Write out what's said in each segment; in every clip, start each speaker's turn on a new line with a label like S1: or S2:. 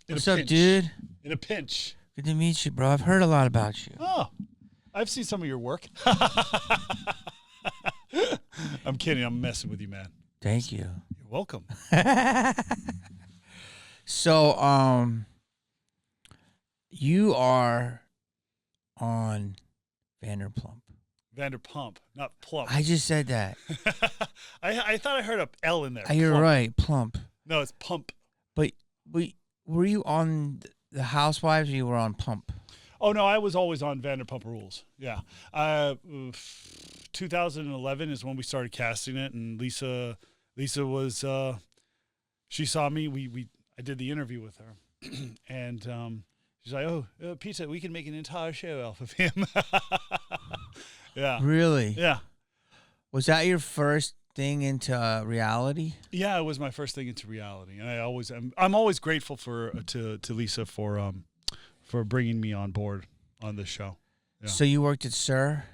S1: What's up, dude?
S2: In a pinch.
S1: Good to meet you, bro. I've heard a lot about you.
S2: Oh, I've seen some of your work. I'm kidding. I'm messing with you, man.
S1: Thank you.
S2: You're welcome.
S1: So, you are on
S2: Vanderpump, not plump.
S1: I just said that.
S2: I thought I heard a L in there.
S1: You're
S2: Plump.
S1: right, plump.
S2: No, it's pump.
S1: But were you on the Housewives or you were on Pump?
S2: Oh, no, I was always on Vanderpump Rules. Yeah. 2011 is when we started casting it, and Lisa was, she saw me. I did the interview with her, and she's like, oh, Peter, we can make an entire show off of him. Yeah.
S1: Really?
S2: Yeah.
S1: Was that your first thing into reality?
S2: Yeah, it was my first thing into reality, and I'm always grateful to Lisa for bringing me on board on this show. Yeah.
S1: So you worked at SUR?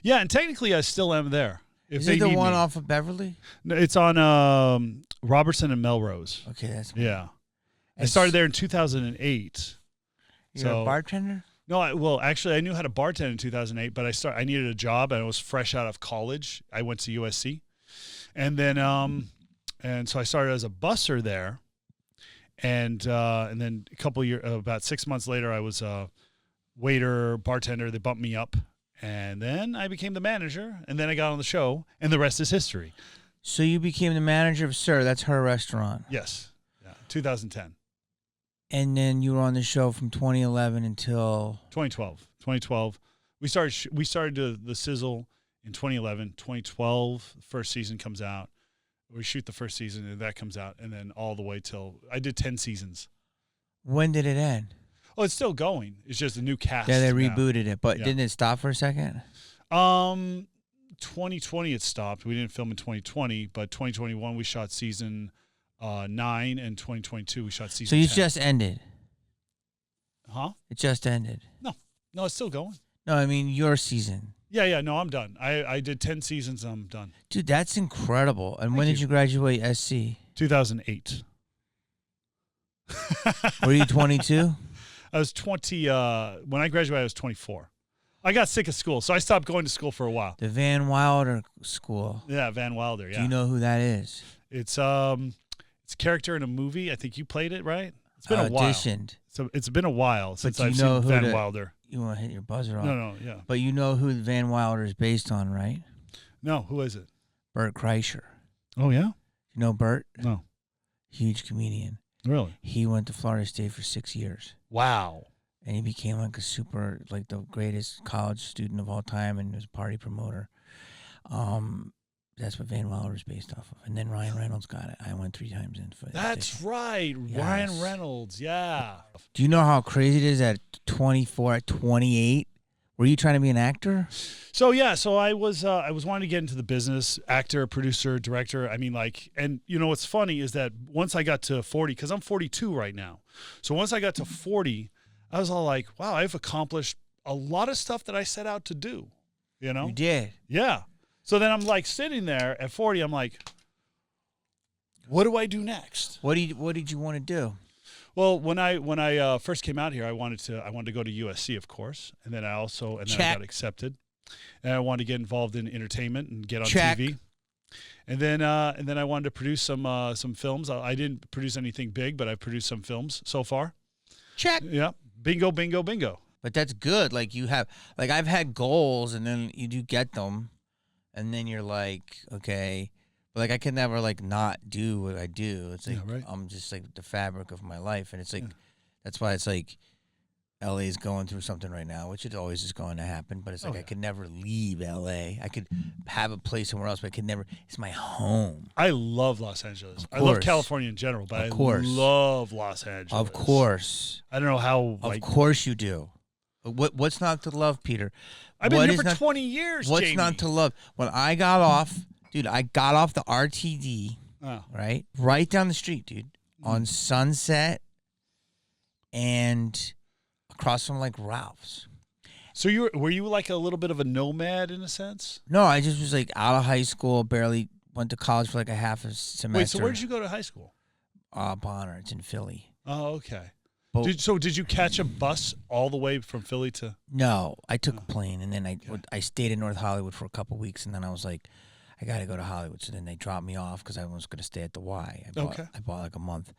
S2: Yeah, and technically I still am there.
S1: Is it the one off of Beverly?
S2: No, it's on Robertson and Melrose.
S1: Okay, that's
S2: yeah. I started there in 2008.
S1: You're a bartender?
S2: No, actually, I knew how to bartend in 2008, but I needed a job, and I was fresh out of college. I went to USC, and then and so I started as a busser there, and then a couple years, about 6 months later, I was a waiter, bartender. They bumped me up, and then I became the manager, and then I got on the show, and the rest is history.
S1: So you became the manager of SUR. That's her restaurant.
S2: Yes, yeah, 2010.
S1: And then you were on the show from 2011 until
S2: 2012. 2012. We started the sizzle in 2011. 2012, the first season comes out. We shoot the first season, and that comes out, and then all the way till I did 10 seasons.
S1: When did it end?
S2: Oh, it's still going. It's just a new cast.
S1: Yeah, they
S2: now.
S1: rebooted it, but didn't it stop for a second?
S2: 2020 it stopped. We didn't film in 2020, but 2021 we shot season 9, and 2022 we shot season 10.
S1: So you just ended?
S2: Huh?
S1: It just ended?
S2: No, it's still going.
S1: No, I mean your season.
S2: Yeah, no, I'm done. I did 10 seasons, I'm done.
S1: Dude, that's incredible. And when did you graduate SC?
S2: 2008.
S1: Were you 22?
S2: I was 20. When I graduated, I was 24. I got sick of school, so I stopped going to school for a while.
S1: The Van Wilder School.
S2: Yeah, Van Wilder, yeah.
S1: Do you know who that is?
S2: It's a character in a movie. I think you played it, right? It's been a while.
S1: Auditioned.
S2: So it's been a while since I've
S1: seen
S2: seen Van Wilder.
S1: You want to hit your buzzer off?
S2: No, yeah.
S1: But you know who Van Wilder is based on, right?
S2: No, who is it?
S1: Bert Kreischer.
S2: Oh, yeah?
S1: You know Bert?
S2: No.
S1: Huge comedian.
S2: Really?
S1: He went to Florida State for 6 years.
S2: Wow.
S1: And he became like the greatest college student of all time, and was a party promoter. That's what Van Wilder is based off of. And then Ryan Reynolds got it. I went 3 times in for that.
S2: That's right. Yes. Ryan Reynolds, yeah.
S1: Do you know how crazy it is at 24, at 28? Were you trying to be an actor?
S2: So I was wanting to get into the business, actor, producer, director. I mean, and you know what's funny is that once I got to 40, because I'm 42 right now. So once I got to 40, I was all like, wow, I've accomplished a lot of stuff that I set out to do. You know?
S1: You did.
S2: Yeah. So then I'm like sitting there at 40. I'm like, what do I do next?
S1: What did you want to do?
S2: Well, when I first came out here, I wanted to go to USC, of course, and then I got accepted, and I wanted to get involved in entertainment and get on TV, and then I wanted to produce some films. I didn't produce anything big, but I produced some films so far.
S1: Check.
S2: Yeah. Bingo, bingo, bingo.
S1: But that's good. Like I've had goals, and then you do get them. And then you're like, okay, but I can never not do what I do. It's like I'm just the fabric of my life, and it's that's why it's LA is going through something right now, which it always is going to happen. But it's I could never leave LA. I could have a place somewhere else, but I could never. It's my home.
S2: I love Los Angeles. I love California in general, but I love Los Angeles.
S1: Of course.
S2: I don't know how.
S1: Of course you do. What's not to love, Peter?
S2: I've been here for 20 years,
S1: What's
S2: Jamie?
S1: not to love? When I got off, dude, I got off the RTD, right down the street, dude, on Sunset and across from Ralph's.
S2: So were you like a little bit of a nomad in a sense?
S1: No, I just was out of high school, barely went to college for a half a semester.
S2: Wait, so where did you go to high school?
S1: Bonner. It's in Philly.
S2: Oh, okay.
S1: But
S2: Did you catch a bus all the way from Philly to?
S1: no, I took a plane, and then I stayed in North Hollywood for a couple weeks, and then I was like, I got to go to Hollywood. So then they dropped me off because I was going to stay at the Y. I bought like a month,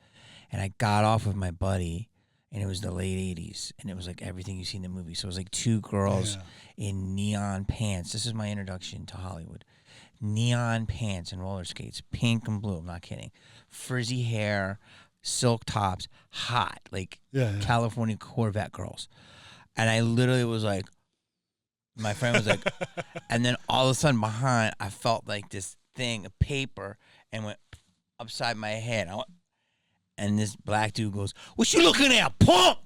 S1: and I got off with my buddy, and it was the late 80s, and it was like everything you see in the movie. So it was like two girls in neon pants. This is my introduction to Hollywood. Neon pants and roller skates, pink and blue. I'm not kidding. Frizzy hair, silk tops, hot, like California Corvette girls. And I literally was like, my friend was like, and then all of a sudden behind, I felt like this thing, a paper, and went upside my head. And this black dude goes, "What you looking at, punk?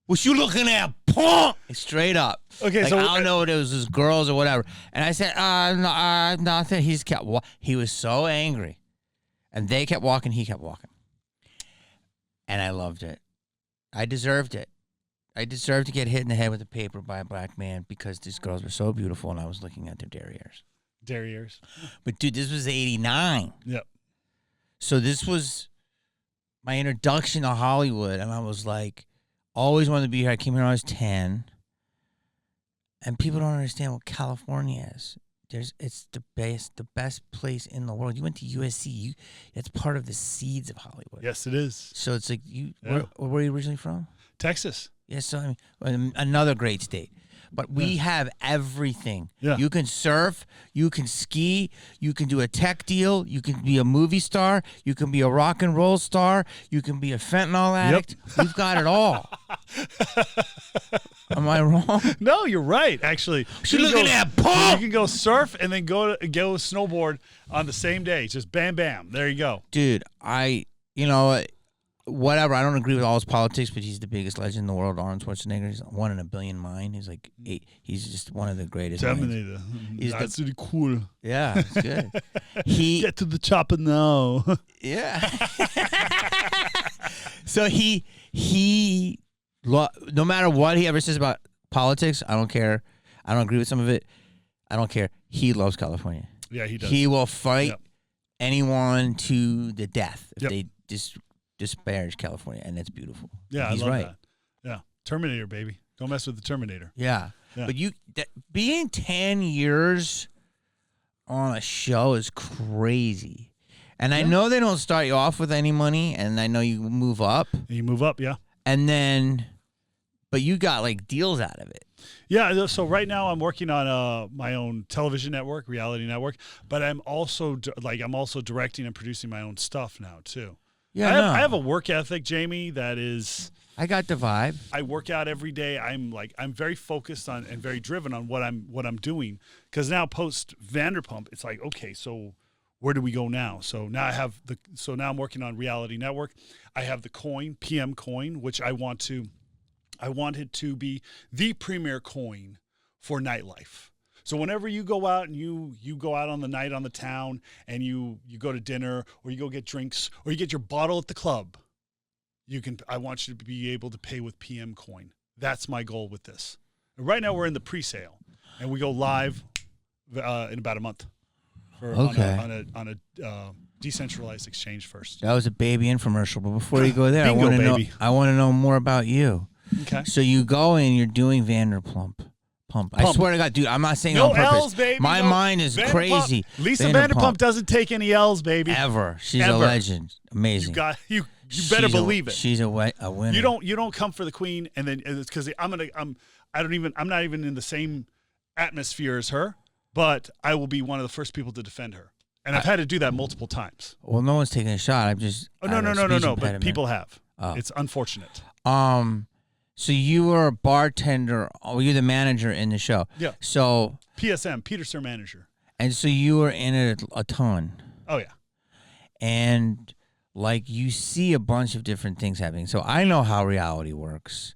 S1: What you looking at, punk?" Straight up.
S2: Okay,
S1: like,
S2: so
S1: I don't know if it was his girls or whatever. And I said, no, nothing. He was so angry. And they kept walking, he kept walking. And I loved it. I deserved it. I deserved to get hit in the head with a paper by a black man because these girls were so beautiful and I was looking at their derrieres.
S2: Derrieres.
S1: But, dude, this was 89.
S2: Yep.
S1: So this was my introduction to Hollywood. And I was like, always wanted to be here. I came here when I was 10. And people don't understand what California is. It's the best place in the world. You went to USC. It's part of the seeds of Hollywood.
S2: Yes, it is.
S1: So it's like where were you originally from?
S2: Texas.
S1: Yes, so I mean, another great state. But we have everything.
S2: Yeah.
S1: You can surf, you can ski, you can do a tech deal, you can be a movie star, you can be a rock and roll star, you can be a fentanyl addict. We've got it all. Am I wrong?
S2: No, you're right, actually.
S1: You're looking at Paul.
S2: You can go surf and then go snowboard on the same day. Just bam, bam. There you go.
S1: Dude, whatever. I don't agree with all his politics, but he's the biggest legend in the world. Arnold Schwarzenegger, he's 1 in a billion mind. He's like he's just one of the greatest.
S2: Terminator. That's really cool.
S1: Yeah, it's good.
S2: Get to the chopper now.
S1: Yeah. So no matter what he ever says about politics, I don't care. I don't agree with some of it. I don't care. He loves California.
S2: Yeah, he does.
S1: He will fight anyone to the death if they disparage California, and it's beautiful.
S2: Yeah,
S1: he's
S2: I love
S1: right.
S2: that. Yeah, Terminator, baby. Don't mess with the Terminator.
S1: Yeah. But being 10 years on a show is crazy. And I know they don't start you off with any money, and I know you move up.
S2: You move up, yeah.
S1: And then, but you got like deals out of it.
S2: Yeah, so right now I'm working on my own television network, reality network, but I'm also directing and producing my own stuff now too. Yeah, I have a work ethic, Jamie, that is.
S1: I got the vibe.
S2: I work out every day. I'm very focused on and very driven on what I'm doing. Because now post Vanderpump, it's like, okay, so where do we go now? So now now I'm working on Reality Network. I have the coin, PM coin, which I wanted to be the premier coin for nightlife. So whenever you go out and you go out on the night on the town and you go to dinner or you go get drinks or you get your bottle at the club, I want you to be able to pay with PM coin. That's my goal with this. And right now we're in the pre-sale and we go live in about a month. On a decentralized exchange first.
S1: That was a baby infomercial, but before you go there,
S2: Bingo,
S1: I want to know more about you.
S2: Okay.
S1: So you go and you're doing Vanderpump. I swear to God, dude, I'm not saying
S2: no
S1: on purpose.
S2: L's, baby.
S1: My mind is crazy.
S2: Lisa Vanderpump doesn't take any L's, baby.
S1: Ever. She's a legend. Amazing.
S2: You better believe it.
S1: She's a winner.
S2: You don't come for the queen and then it's because I'm not even in the same atmosphere as her, but I will be one of the first people to defend her. And I've had to do that multiple times.
S1: Well, no one's taking a shot. I'm just
S2: no. But people have. Oh. It's unfortunate.
S1: So you were a bartender. Oh, you're the manager in the show.
S2: Yeah.
S1: So
S2: PSM, Peter Sir Manager.
S1: And so you were in it a ton.
S2: Oh yeah.
S1: And like you see a bunch of different things happening. So I know how reality works.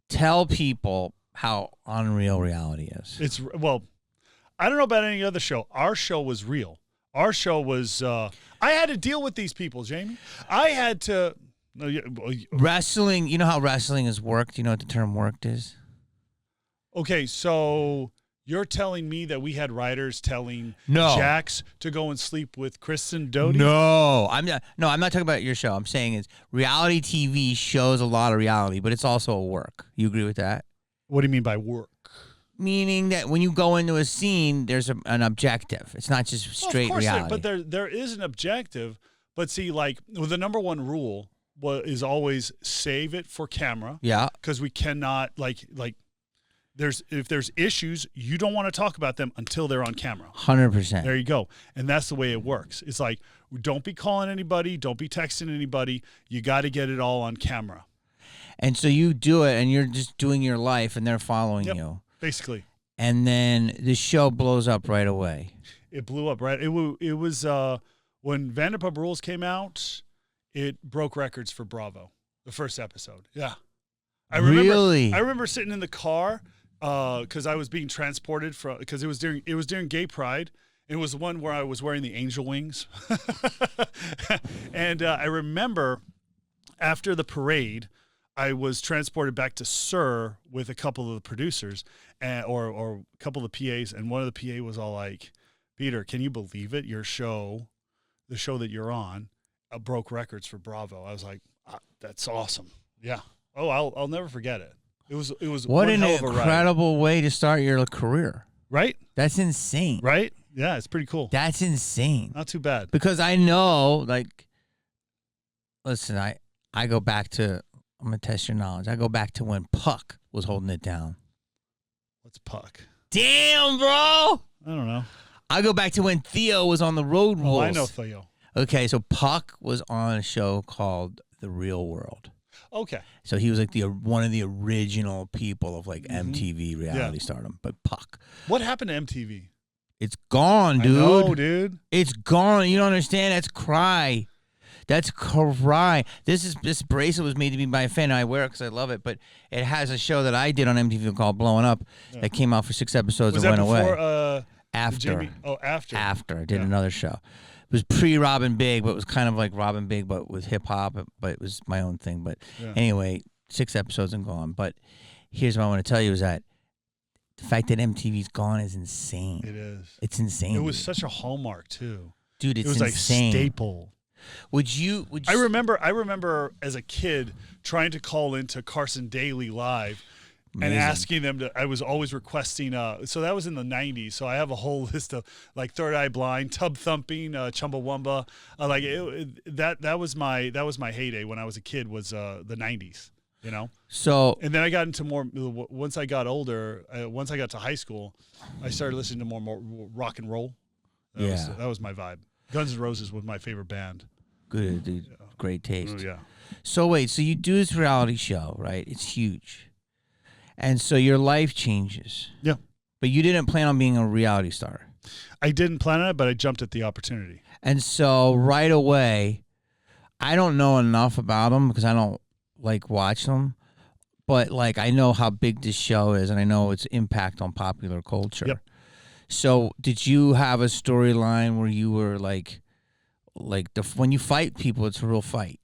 S1: Tell people how unreal reality is.
S2: I don't know about any other show. Our show was real. Our show was. I had to deal with these people, Jamie. I had to.
S1: Wrestling, you know how wrestling is worked? You know what the term worked is?
S2: Okay, so You're telling me that we had writers telling
S1: No.
S2: Jax to go and sleep with Kristen Doty?
S1: No, I'm not. No, I'm not talking about your show. I'm saying is reality TV shows a lot of reality, but it's also a work. You agree with that?
S2: What do you mean by work?
S1: Meaning that when you go into a scene, there's an objective. It's not just straight reality.
S2: But there is an objective. But see, like, the number one rule is always save it for camera.
S1: Yeah.
S2: Because we cannot, like if there's issues, you don't want to talk about them until they're on camera.
S1: 100%.
S2: There you go. And that's the way it works. It's like, don't be calling anybody. Don't be texting anybody. You got to get it all on camera.
S1: And so you do it, and you're just doing your life, and they're following you.
S2: Basically.
S1: And then the show blows up right away.
S2: It blew up, right? It was when Vanderpump Rules came out, it broke records for Bravo, the first episode. Yeah. I remember sitting in the car because I was being transported because it was during Gay Pride. It was the one where I was wearing the angel wings. And I remember after the parade, I was transported back to SUR with a couple of the producers or a couple of the PAs. And one of the PA was all like, Peter, can you believe it? Your show, the show that you're on, broke records for Bravo. I was like, that's awesome. Yeah. Oh, I'll never forget it. It was
S1: what an incredible way to start your career.
S2: Right?
S1: That's insane.
S2: Right? Yeah, it's pretty cool.
S1: That's insane.
S2: Not too bad.
S1: Because I know, like, listen, I go back to, I'm going to test your knowledge. I go back to when Puck was holding it down.
S2: What's Puck?
S1: Damn, bro.
S2: I don't know.
S1: I go back to when Theo was on the Road Rules.
S2: Oh, I know Theo.
S1: Okay, so Puck was on a show called The Real World.
S2: Okay.
S1: So he was like one of the original people of like MTV reality stardom, but Puck.
S2: What happened to MTV?
S1: It's gone, dude.
S2: I know, dude.
S1: It's gone. You don't understand? That's cry. That's cry. This bracelet was made to be by a fan. I wear it because I love it, but it has a show that I did on MTV called Blowing Up that came out for 6 episodes and went away. After. After. I did another show. It was pre-Robin Big, but it was kind of like Robin Big, but with hip-hop, but it was my own thing. But anyway, 6 episodes and gone. But here's what I want to tell you is that the fact that MTV's gone is insane.
S2: It is.
S1: It's insane.
S2: It was such a hallmark, too.
S1: Dude, it's
S2: insane. It was
S1: insane.
S2: like staple.
S1: Would you
S2: I remember as a kid trying to call into Carson Daly Live and asking them to, I was always requesting, so that was in the 90s. So I have a whole list of like Third Eye Blind, Tub Thumping, Chumbawamba. That was my heyday when I was a kid was the 90s, you know?
S1: So,
S2: and then I got into more, once I got older, once I got to high school, I started listening to more rock and roll. That was my vibe. Guns N' Roses was my favorite band.
S1: Good, dude. Yeah. Great taste.
S2: Oh, yeah.
S1: So wait, so you do this reality show, right? It's huge. And so your life changes.
S2: Yeah.
S1: But you didn't plan on being a reality star.
S2: I didn't plan on it, but I jumped at the opportunity.
S1: And so right away, I don't know enough about them because I don't like watch them. But like I know how big this show is and I know its impact on popular culture.
S2: Yep.
S1: So did you have a storyline where you were like when you fight people, it's a real fight?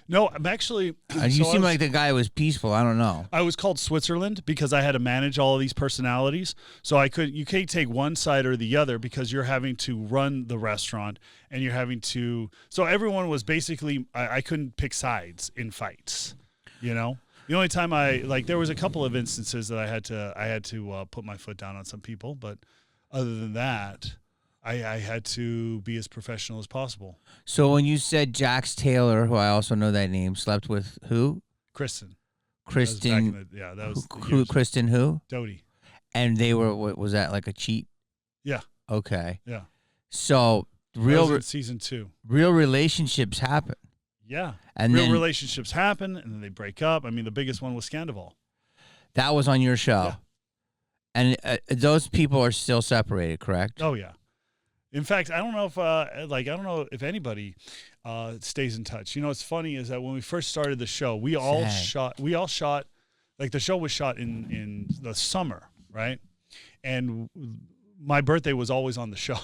S2: No, I'm actually.
S1: You seem like the guy who was peaceful. I don't know.
S2: I was called Switzerland because I had to manage all of these personalities. So you can't take one side or the other because you're having to run the restaurant and you're having to. So everyone was basically. I couldn't pick sides in fights. You know. The only time there was a couple of instances that I had to put my foot down on some people, but. Other than that, I had to be as professional as possible.
S1: So when you said Jax Taylor, who I also know that name, slept with who?
S2: Kristen.
S1: Kristen.
S2: That was
S1: who? Kristen who?
S2: Doty.
S1: And they were. Was that like a cheat?
S2: Yeah.
S1: Okay.
S2: Yeah.
S1: So
S2: season 2.
S1: Real relationships happen.
S2: Yeah.
S1: And
S2: real relationships happen, and then they break up. I mean, the biggest one was Scandoval.
S1: That was on your show.
S2: Yeah.
S1: And those people are still separated, correct?
S2: Oh yeah. In fact, I don't know if anybody stays in touch. You know, what's funny is that when we first started the show, we all shot. Like the show was shot in the summer, right? And my birthday was always on the show.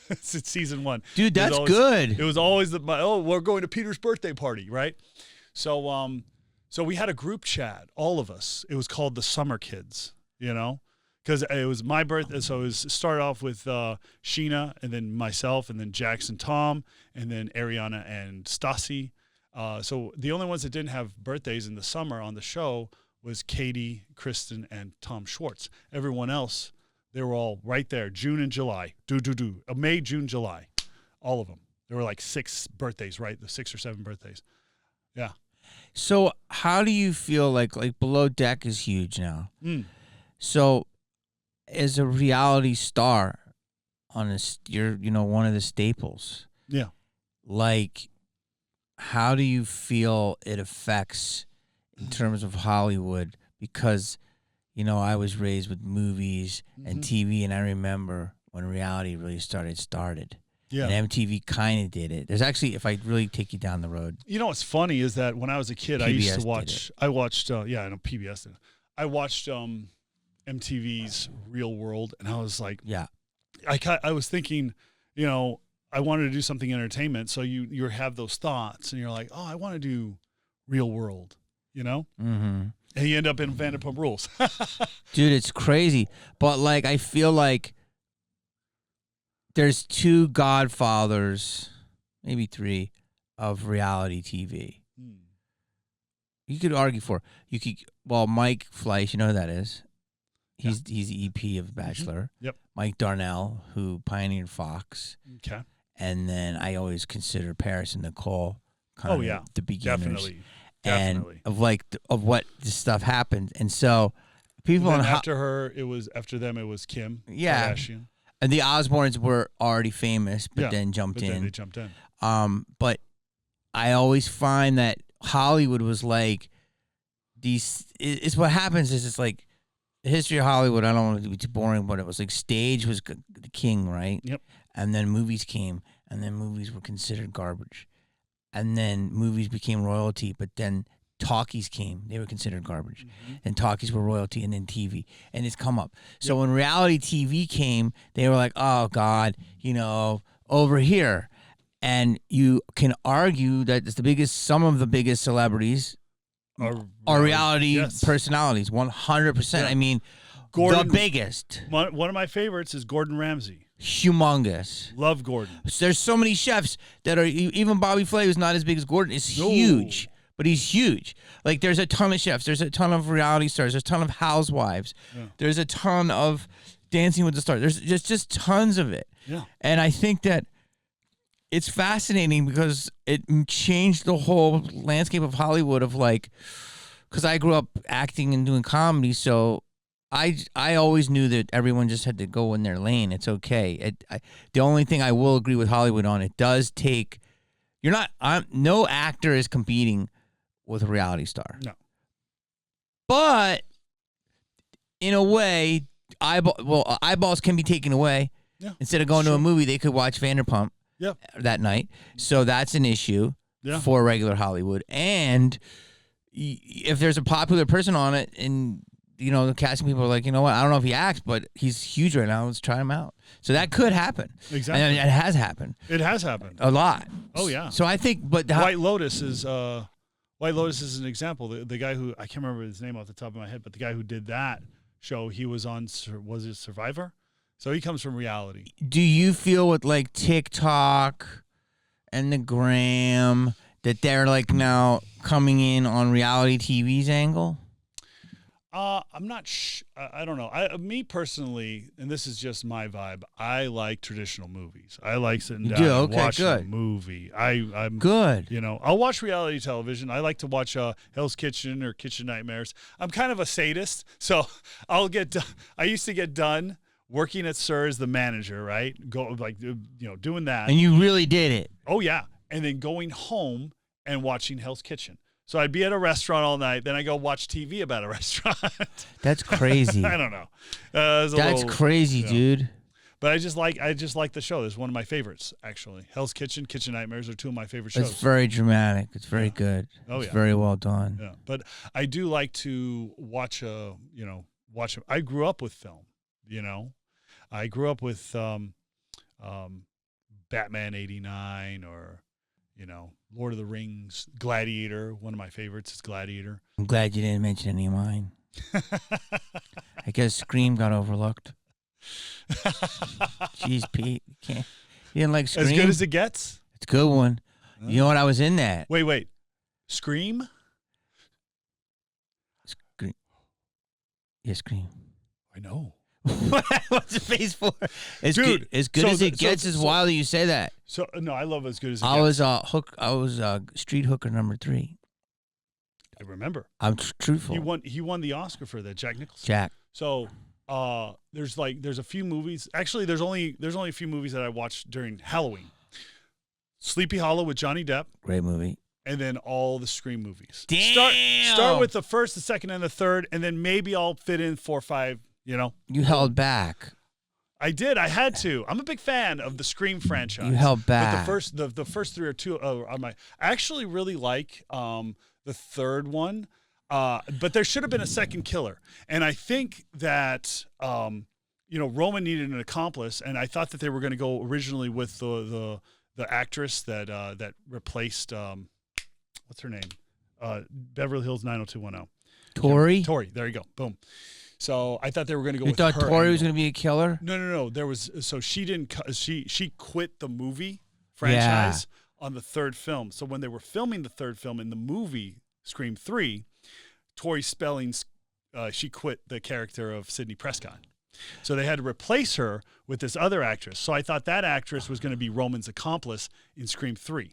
S2: It's season 1.
S1: Dude, that's good.
S2: It was always we're going to Peter's birthday party, right? So we had a group chat, all of us. It was called the Summer Kids, you know. because it was my birthday. So it started off with Sheena, and then myself, and then Jackson Tom, and then Ariana and Stassi. So the only ones that didn't have birthdays in the summer on the show was Katie, Kristen, and Tom Schwartz. Everyone else, they were all right there, June and July. May, June, July. All of them. There were like 6 birthdays, right? The 6 or 7 birthdays. Yeah.
S1: So how do you feel like Below Deck is huge now? So as a reality star on you're one of the staples.
S2: Yeah.
S1: Like, how do you feel it affects in terms of Hollywood? Because, I was raised with movies and TV, and I remember when reality really started. Yeah. And MTV kind of did it. There's actually, if I really take you down the road.
S2: What's funny is that when I was a kid, I used to watch, I watched PBS did it. I watched MTV's Real World, and I was like,
S1: yeah.
S2: I was thinking, I wanted to do something entertainment. So you have those thoughts, and you're like, oh, I want to do Real World,
S1: Mm-hmm.
S2: And you end up in Vanderpump Rules.
S1: Dude, it's crazy. But, I feel like there's 2 godfathers, maybe 3, of reality TV. You could argue for. Mike Fleiss, you know who that is? He's the EP of Bachelor.
S2: Yep.
S1: Mike Darnell, who pioneered Fox.
S2: Okay.
S1: And then I always consider Paris and Nicole kind of the beginners.
S2: Definitely.
S1: And of what this stuff happened. And so people
S2: after them it was Kim Kardashian.
S1: And the Osbournes were already famous, but then
S2: jumped in.
S1: But I always find that Hollywood was like these. It's what happens is it's like the history of Hollywood. I don't want to be too boring, but it was like stage was the king, right?
S2: Yep.
S1: And then movies came, and then movies were considered garbage, and then movies became royalty, but then talkies came. They were considered garbage. And talkies were royalty, and then TV. And it's come up. So when reality TV came, they were like, oh, God, over here. And you can argue that it's some of the biggest celebrities are reality personalities, 100%.
S2: Yeah.
S1: I mean,
S2: Gordon,
S1: the biggest.
S2: One of my favorites is Gordon Ramsay.
S1: Humongous.
S2: Love Gordon.
S1: There's so many chefs that are, even Bobby Flay, who's not as big as Gordon, is huge. But he's huge. Like, there's a ton of chefs. There's a ton of reality stars. There's a ton of housewives. Yeah. There's a ton of Dancing with the Stars. There's just tons of it.
S2: Yeah.
S1: And I think that it's fascinating because it changed the whole landscape of Hollywood because I grew up acting and doing comedy, so I always knew that everyone just had to go in their lane. It's okay. The only thing I will agree with Hollywood on, it does take, no actor is competing with a reality star.
S2: No.
S1: But in a way, eyeballs can be taken away.
S2: Yeah.
S1: Instead of going to a movie, they could watch Vanderpump that night. So that's an issue for regular Hollywood. And if there's a popular person on it and, the casting people are like, you know what, I don't know if he acts, but he's huge right now. Let's try him out. So that could happen.
S2: Exactly.
S1: And it has happened.
S2: It has happened.
S1: A lot.
S2: Oh, yeah.
S1: So I think, but
S2: White Lotus is an example. The guy who, I can't remember his name off the top of my head, but the guy who did that show, he was on, was it Survivor? So he comes from reality.
S1: Do you feel with TikTok and the gram that they're now coming in on reality TV's angle?
S2: I'm not I don't know. Me personally, and this is just my vibe, I like traditional movies. I like sitting down and watching a movie. I'm
S1: good.
S2: I'll watch reality television. I like to watch Hell's Kitchen or Kitchen Nightmares. I'm kind of a sadist, so I used to get done working at SUR as the manager, right? Doing that.
S1: And you really did it.
S2: Oh, yeah. And then going home and watching Hell's Kitchen. So I'd be at a restaurant all night, then I go watch TV about a restaurant.
S1: That's crazy.
S2: I don't know.
S1: That's crazy, dude.
S2: But I just like the show. It's one of my favorites, actually. Hell's Kitchen, Kitchen Nightmares are 2 of my favorite shows.
S1: It's very dramatic. It's very good.
S2: Oh,
S1: it's very well done.
S2: Yeah. But I do like to watch I grew up with film, I grew up with Batman '89 or Lord of the Rings, Gladiator. One of my favorites is Gladiator.
S1: I'm glad you didn't mention any of mine. I guess Scream got overlooked. Jeez, Pete, you didn't like Scream?
S2: As good as it gets.
S1: It's a good one. You know what? I was in that.
S2: Wait. Scream?
S1: Scream. Yeah, Scream.
S2: I know.
S1: What's the face for? As
S2: Dude,
S1: good as it gets is wild that you say that.
S2: So no, I love As Good as It
S1: Gets.
S2: I
S1: was street hooker number 3.
S2: I remember.
S1: I'm truthful.
S2: He won the Oscar for that, Jack Nicholson.
S1: Jack.
S2: So there's a few movies. Actually, there's only a few movies that I watched during Halloween. Sleepy Hollow with Johnny Depp.
S1: Great movie.
S2: And then all the Scream movies.
S1: Damn.
S2: Start with the first, the second, and the third, and then maybe I'll fit in 4 or 5. You know.
S1: You held back.
S2: I did. I had to. I'm a big fan of the Scream franchise.
S1: You held back.
S2: But the first 3 or 2 are my. I actually really like the third one, but there should have been a second killer. And I think that Roman needed an accomplice, and I thought that they were going to go originally with the actress that replaced what's her name, Beverly Hills 90210.
S1: Tori.
S2: Tori. There you go. Boom. So I thought they were going to go with
S1: her.
S2: You
S1: thought Tori was going to be a killer?
S2: No. There was she didn't. She quit the movie franchise on the third film. So when they were filming the third film in the movie Scream 3, Tori Spelling's she quit the character of Sidney Prescott. So they had to replace her with this other actress. So I thought that actress was going to be Roman's accomplice in Scream 3.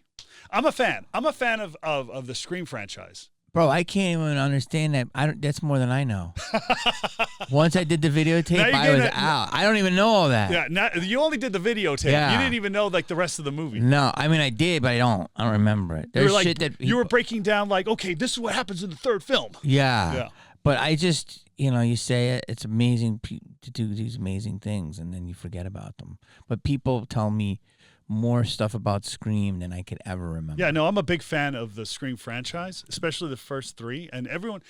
S2: I'm a fan. I'm a fan of the Scream franchise.
S1: Bro, I can't even understand that. That's more than I know. Once I did the videotape, I was out. I don't even know all that.
S2: Yeah, you only did the videotape. Yeah. You didn't even know like the rest of the movie.
S1: No, I mean I did, but I don't remember it. There's shit that
S2: you were breaking down like, okay, this is what happens in the third film.
S1: Yeah. But I just, you say it. It's amazing to do these amazing things, and then you forget about them. But people tell me more stuff about Scream than I could ever remember.
S2: Yeah, no, I'm a big fan of the Scream franchise, especially the first 3. And everyone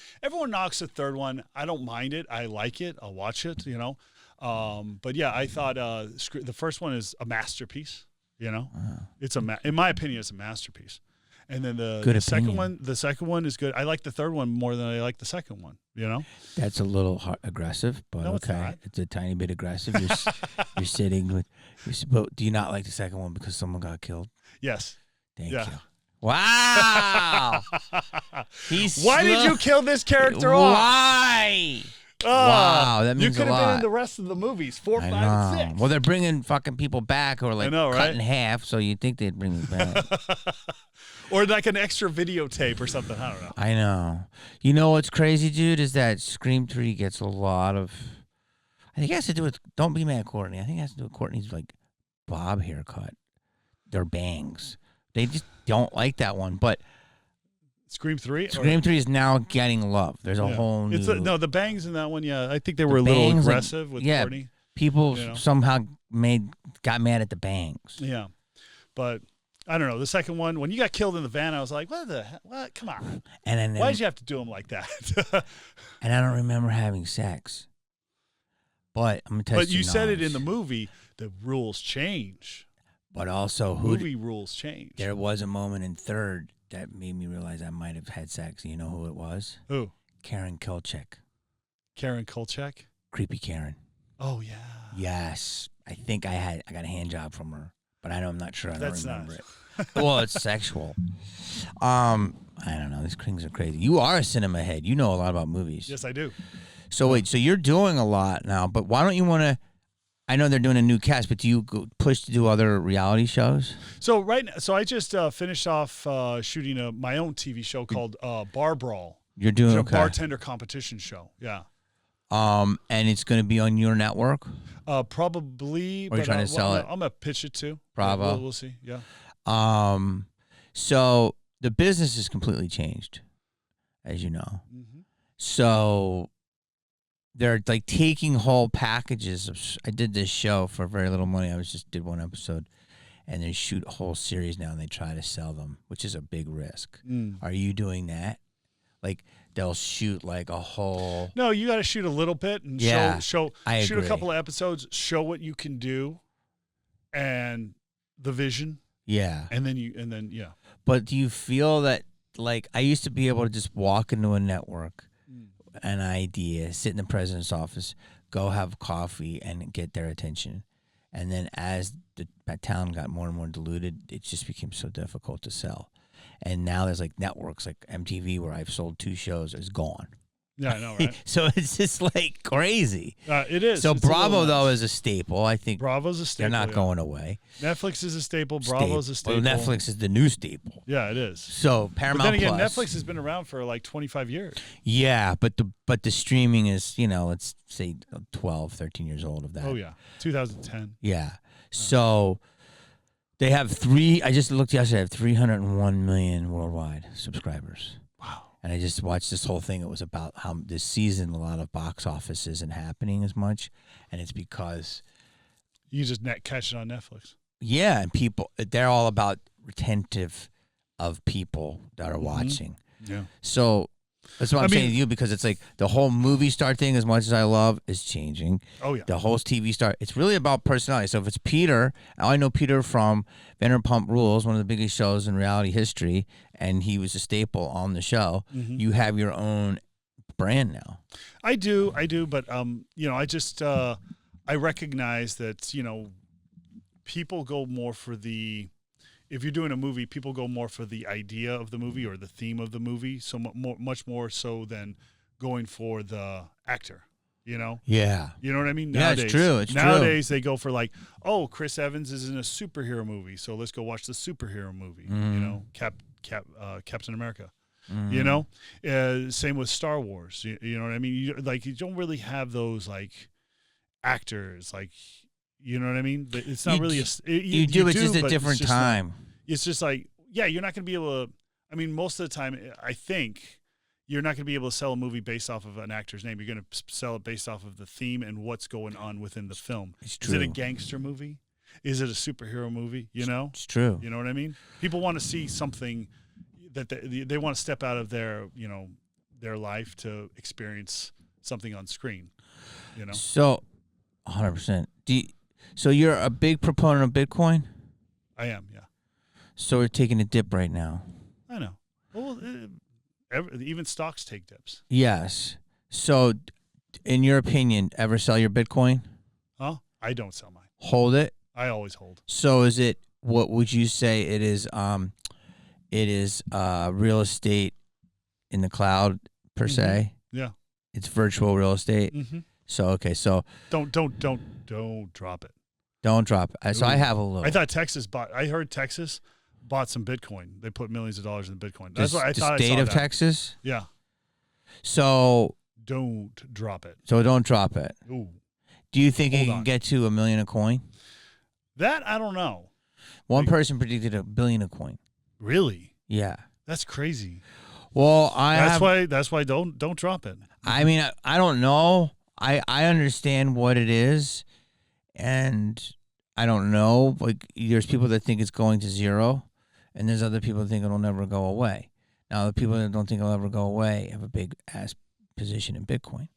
S2: knocks the third one. I don't mind it. I like it. I'll watch it, But yeah, I thought the first one is a masterpiece, It's in my opinion, it's a masterpiece. And then the second one is good. I like the third one more than I like the second one,
S1: That's a little aggressive, but no, okay. It's a tiny bit aggressive. You're sitting with. But do you not like the second one because someone got killed?
S2: Yes.
S1: Thank you. Wow.
S2: Why did you kill this character off?
S1: Why? Wow, that means
S2: you could
S1: a lot.
S2: have been in the rest of the movies, 4, 5, and 6.
S1: Well, they're bringing fucking people back who are like cut in half, so you'd think they'd bring me back.
S2: Or like an extra videotape or something. I don't know.
S1: I know. You know what's crazy, dude, is that Scream 3 gets a lot of... I think it has to do with... Don't be mad, Courtney. I think it has to do with Courtney's like bob haircut. Their bangs. They just don't like that one, but...
S2: Scream 3?
S1: Scream 3 is now getting love. There's a whole new...
S2: No, the bangs in that one, I think they were a little aggressive with Courtney.
S1: People somehow got mad at the bangs.
S2: Yeah. But, I don't know. The second one, when you got killed in the van, I was like, what the hell? What? Come on. Why did you have to do him like that?
S1: And I don't remember having sex. But I'm going to tell you.
S2: But you said it in the movie, the rules change.
S1: But also,
S2: movie rules change.
S1: There was a moment in third that made me realize I might have had sex. You know who it was?
S2: Who?
S1: Karen Kolchak.
S2: Karen Kolchak?
S1: Creepy Karen.
S2: Oh, yeah.
S1: Yes. I think I got a hand job from her, but I'm not sure. I don't remember
S2: it.
S1: Well, it's sexual. I don't know. These things are crazy. You are a cinema head. You know a lot about movies.
S2: Yes, I do.
S1: So wait, so you're doing a lot now, but why don't you want to... I know they're doing a new cast, but do you push to do other reality shows?
S2: So I just finished off shooting my own TV show called Bar Brawl.
S1: You're doing
S2: a bartender competition show. Yeah.
S1: And it's going to be on your network?
S2: Probably.
S1: Or are you trying to sell it?
S2: I'm going to pitch it too.
S1: Bravo.
S2: We'll see. Yeah.
S1: So the business has completely changed, as you know. Mm-hmm. So they're like taking whole packages of... I did this show for very little money. I did one episode, and they shoot a whole series now, and they try to sell them, which is a big risk. Are you doing that? Like they'll shoot like a whole...
S2: No, you got to shoot a little bit and shoot a couple of episodes, show what you can do, and the vision.
S1: Yeah,
S2: and then. But
S1: do you feel that like I used to be able to just walk into a network an idea, sit in the president's office, go have coffee, and get their attention. And then as that town got more and more diluted, it just became so difficult to sell. And now there's like networks like MTV where I've sold 2 shows is gone.
S2: Yeah, I know, right?
S1: So it's just like crazy.
S2: It is.
S1: So
S2: it's
S1: Bravo though is a staple. I think
S2: Bravo's a staple.
S1: They're not going away.
S2: Netflix is a staple. Bravo's a staple.
S1: Well, Netflix is the new staple.
S2: Yeah, it is.
S1: So Paramount.
S2: But then again,
S1: Plus,
S2: Netflix has been around for like 25 years.
S1: Yeah, but the streaming is, let's say 12, 13 years old of that.
S2: Oh yeah, 2010.
S1: Yeah. So they have I just looked yesterday, they have 301 million worldwide subscribers.
S2: Wow.
S1: And I just watched this whole thing. It was about how this season a lot of box office isn't happening as much. And it's because
S2: you just catch it on Netflix.
S1: Yeah, and they're all about retentive of people that are watching.
S2: Yeah.
S1: So that's what I'm saying to you, because it's like the whole movie star thing, as much as I love, is changing.
S2: Oh, yeah.
S1: The whole TV star, it's really about personality. So if it's Peter, I know Peter from Vanderpump Rules, one of the biggest shows in reality history, and he was a staple on the show. Mm-hmm. You have your own brand now.
S2: I do, but I just I recognize that people go more for the. If you're doing a movie, people go more for the idea of the movie or the theme of the movie, so much more so than going for the actor.
S1: Yeah.
S2: You know what I mean?
S1: Yeah,
S2: Nowadays,
S1: it's true.
S2: Nowadays they go for like, oh, Chris Evans is in a superhero movie, so let's go watch the superhero movie.
S1: Mm-hmm.
S2: Captain America.
S1: Mm-hmm.
S2: Same with Star Wars. You know what I mean? You don't really have those like actors like. You know what I mean? It's not really it's just a different time. It's just like, yeah, you're not going to be able to. I mean, most of the time, I think you're not going to be able to sell a movie based off of an actor's name. You're going to sell it based off of the theme and what's going on within the film.
S1: It's true.
S2: Is it a gangster movie? Is it a superhero movie?
S1: It's true.
S2: You know what I mean? People want to see something that they want to step out of their their life to experience something on screen.
S1: So, 100%. So you're a big proponent of Bitcoin?
S2: I am, yeah.
S1: So we're taking a dip right now.
S2: I know. Well, even stocks take dips.
S1: Yes. So, in your opinion, ever sell your Bitcoin?
S2: Huh? I don't sell mine.
S1: Hold it?
S2: I always hold.
S1: So is it, what would you say it is? It is real estate in the cloud, per se?
S2: Yeah.
S1: It's virtual real estate?
S2: Mm-hmm.
S1: So, okay, so.
S2: Don't drop it.
S1: Don't drop it. So I have a little.
S2: I heard Texas bought some Bitcoin. They put millions of dollars in Bitcoin. That's what I thought.
S1: The state of Texas?
S2: Yeah.
S1: So.
S2: Don't drop it.
S1: So don't drop it.
S2: Ooh.
S1: Do you think it can get to $1 million a coin?
S2: That, I don't know.
S1: One person predicted $1 billion a coin.
S2: Really?
S1: Yeah.
S2: That's crazy.
S1: Well,
S2: that's why don't drop it.
S1: I mean, I don't know. I understand what it is, and I don't know. Like, there's people that think it's going to zero, and there's other people that think it'll never go away. Now, the people that don't think it'll ever go away have a big ass position in Bitcoin.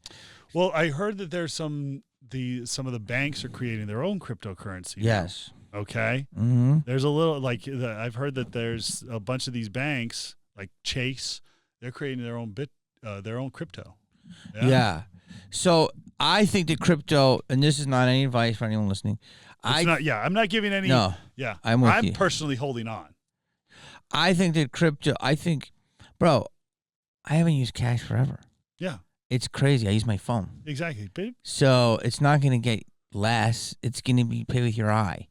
S2: Well, I heard that there's some of the banks are creating their own cryptocurrency.
S1: Yes.
S2: Now. Okay.
S1: Mm-hmm.
S2: There's a little I've heard that there's a bunch of these banks like Chase. They're creating their own crypto.
S1: Yeah. So I think that crypto, and this is not any advice for anyone listening.
S2: I'm not giving any.
S1: No.
S2: Yeah.
S1: I'm
S2: personally holding on.
S1: I think that bro, I haven't used cash forever.
S2: Yeah.
S1: It's crazy. I use my phone.
S2: Exactly, babe.
S1: So it's not going to get less. It's going to be pay with your eye.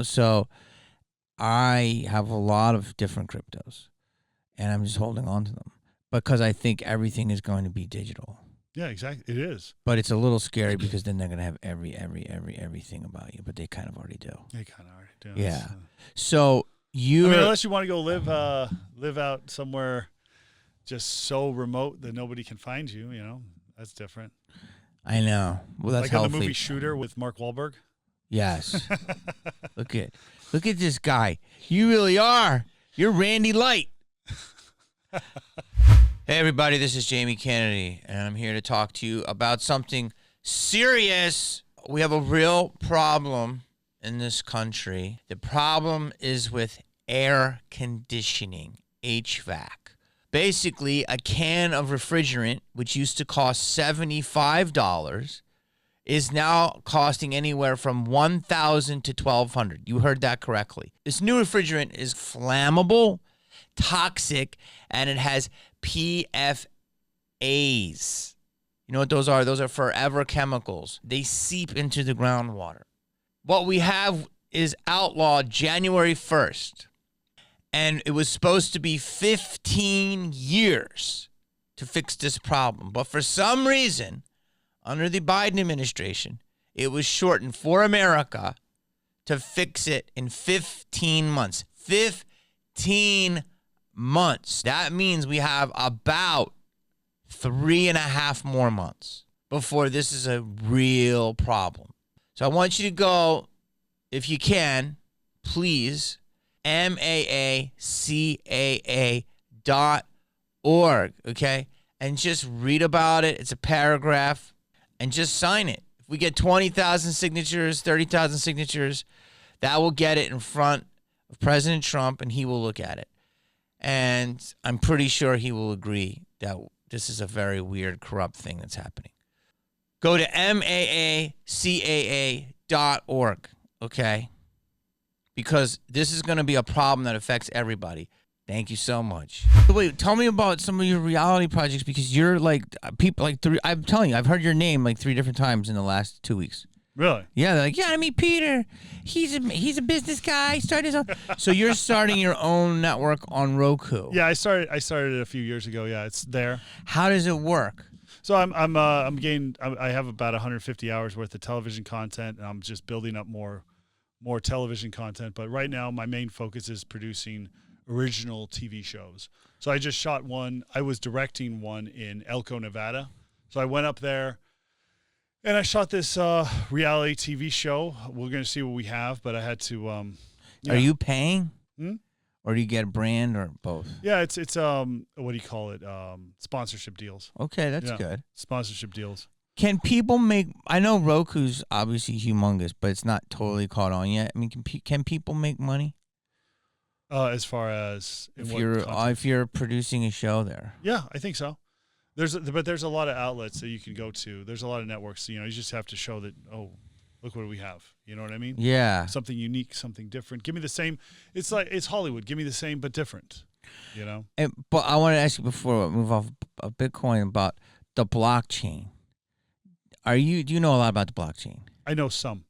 S1: So I have a lot of different cryptos, and I'm just holding on to them because I think everything is going to be digital.
S2: Yeah, exactly. It is.
S1: But it's a little scary because then they're going to have everything about you, but they kind of already do.
S2: They kind of already do.
S1: Yeah. So
S2: unless you want to go live out somewhere just so remote that nobody can find you, that's different.
S1: I know. Well, that's
S2: like
S1: healthy.
S2: On the movie Shooter with Mark Wahlberg.
S1: Yes. Look at this guy. You really are. You're Randy Light. Hey, everybody, this is Jamie Kennedy, and I'm here to talk to you about something serious. We have a real problem in this country. The problem is with air conditioning, HVAC. Basically, a can of refrigerant, which used to cost $75, is now costing anywhere from $1,000 to $1,200. You heard that correctly. This new refrigerant is flammable, toxic, and it has PFAS. You know what those are? Those are forever chemicals. They seep into the groundwater. What we have is outlawed January 1st. And it was supposed to be 15 years to fix this problem. But for some reason, under the Biden administration, it was shortened for America to fix it in 15 months. 15 months. That means we have about 3.5 more months before this is a real problem. So I want you to go, if you can, please, MAACAA.org, okay? And just read about it. It's a paragraph. And just sign it. If we get 20,000 signatures, 30,000 signatures, that will get it in front of President Trump, and he will look at it. And I'm pretty sure he will agree that this is a very weird, corrupt thing that's happening. Go to MAACAA.org, okay? Because this is going to be a problem that affects everybody. Thank you so much. Wait, tell me about some of your reality projects, because you're like people like three. I'm telling you, I've heard your name like 3 different times in the last 2 weeks.
S2: Really?
S1: Yeah, they're like, yeah, I meet Peter. He's a business guy. He started his own. So you're starting your own network on Roku.
S2: Yeah, I started it a few years ago. Yeah, it's there.
S1: How does it work?
S2: So I have about 150 hours worth of television content, and I'm just building up more television content. But right now, my main focus is producing original TV shows. So I just shot one. I was directing one in Elko, Nevada. So I went up there and I shot this reality TV show. We're going to see what we have, but I had to. Are
S1: you paying? Or do you get a brand or both?
S2: Yeah, it's what do you call it? Sponsorship deals.
S1: Okay, that's good.
S2: Sponsorship deals.
S1: Can people make? I know Roku's obviously humongous, but it's not totally caught on yet. I mean, can people make money?
S2: As far as
S1: if you're producing a show there.
S2: Yeah, I think so. There's a lot of outlets that you can go to. There's a lot of networks. You just have to show that. Oh, look what we have. You know what I mean?
S1: Yeah.
S2: Something unique, something different. Give me the same. It's like it's Hollywood. Give me the same but different.
S1: But I want to ask you before we move off of Bitcoin about the blockchain. Do you know a lot about the blockchain?
S2: I know some.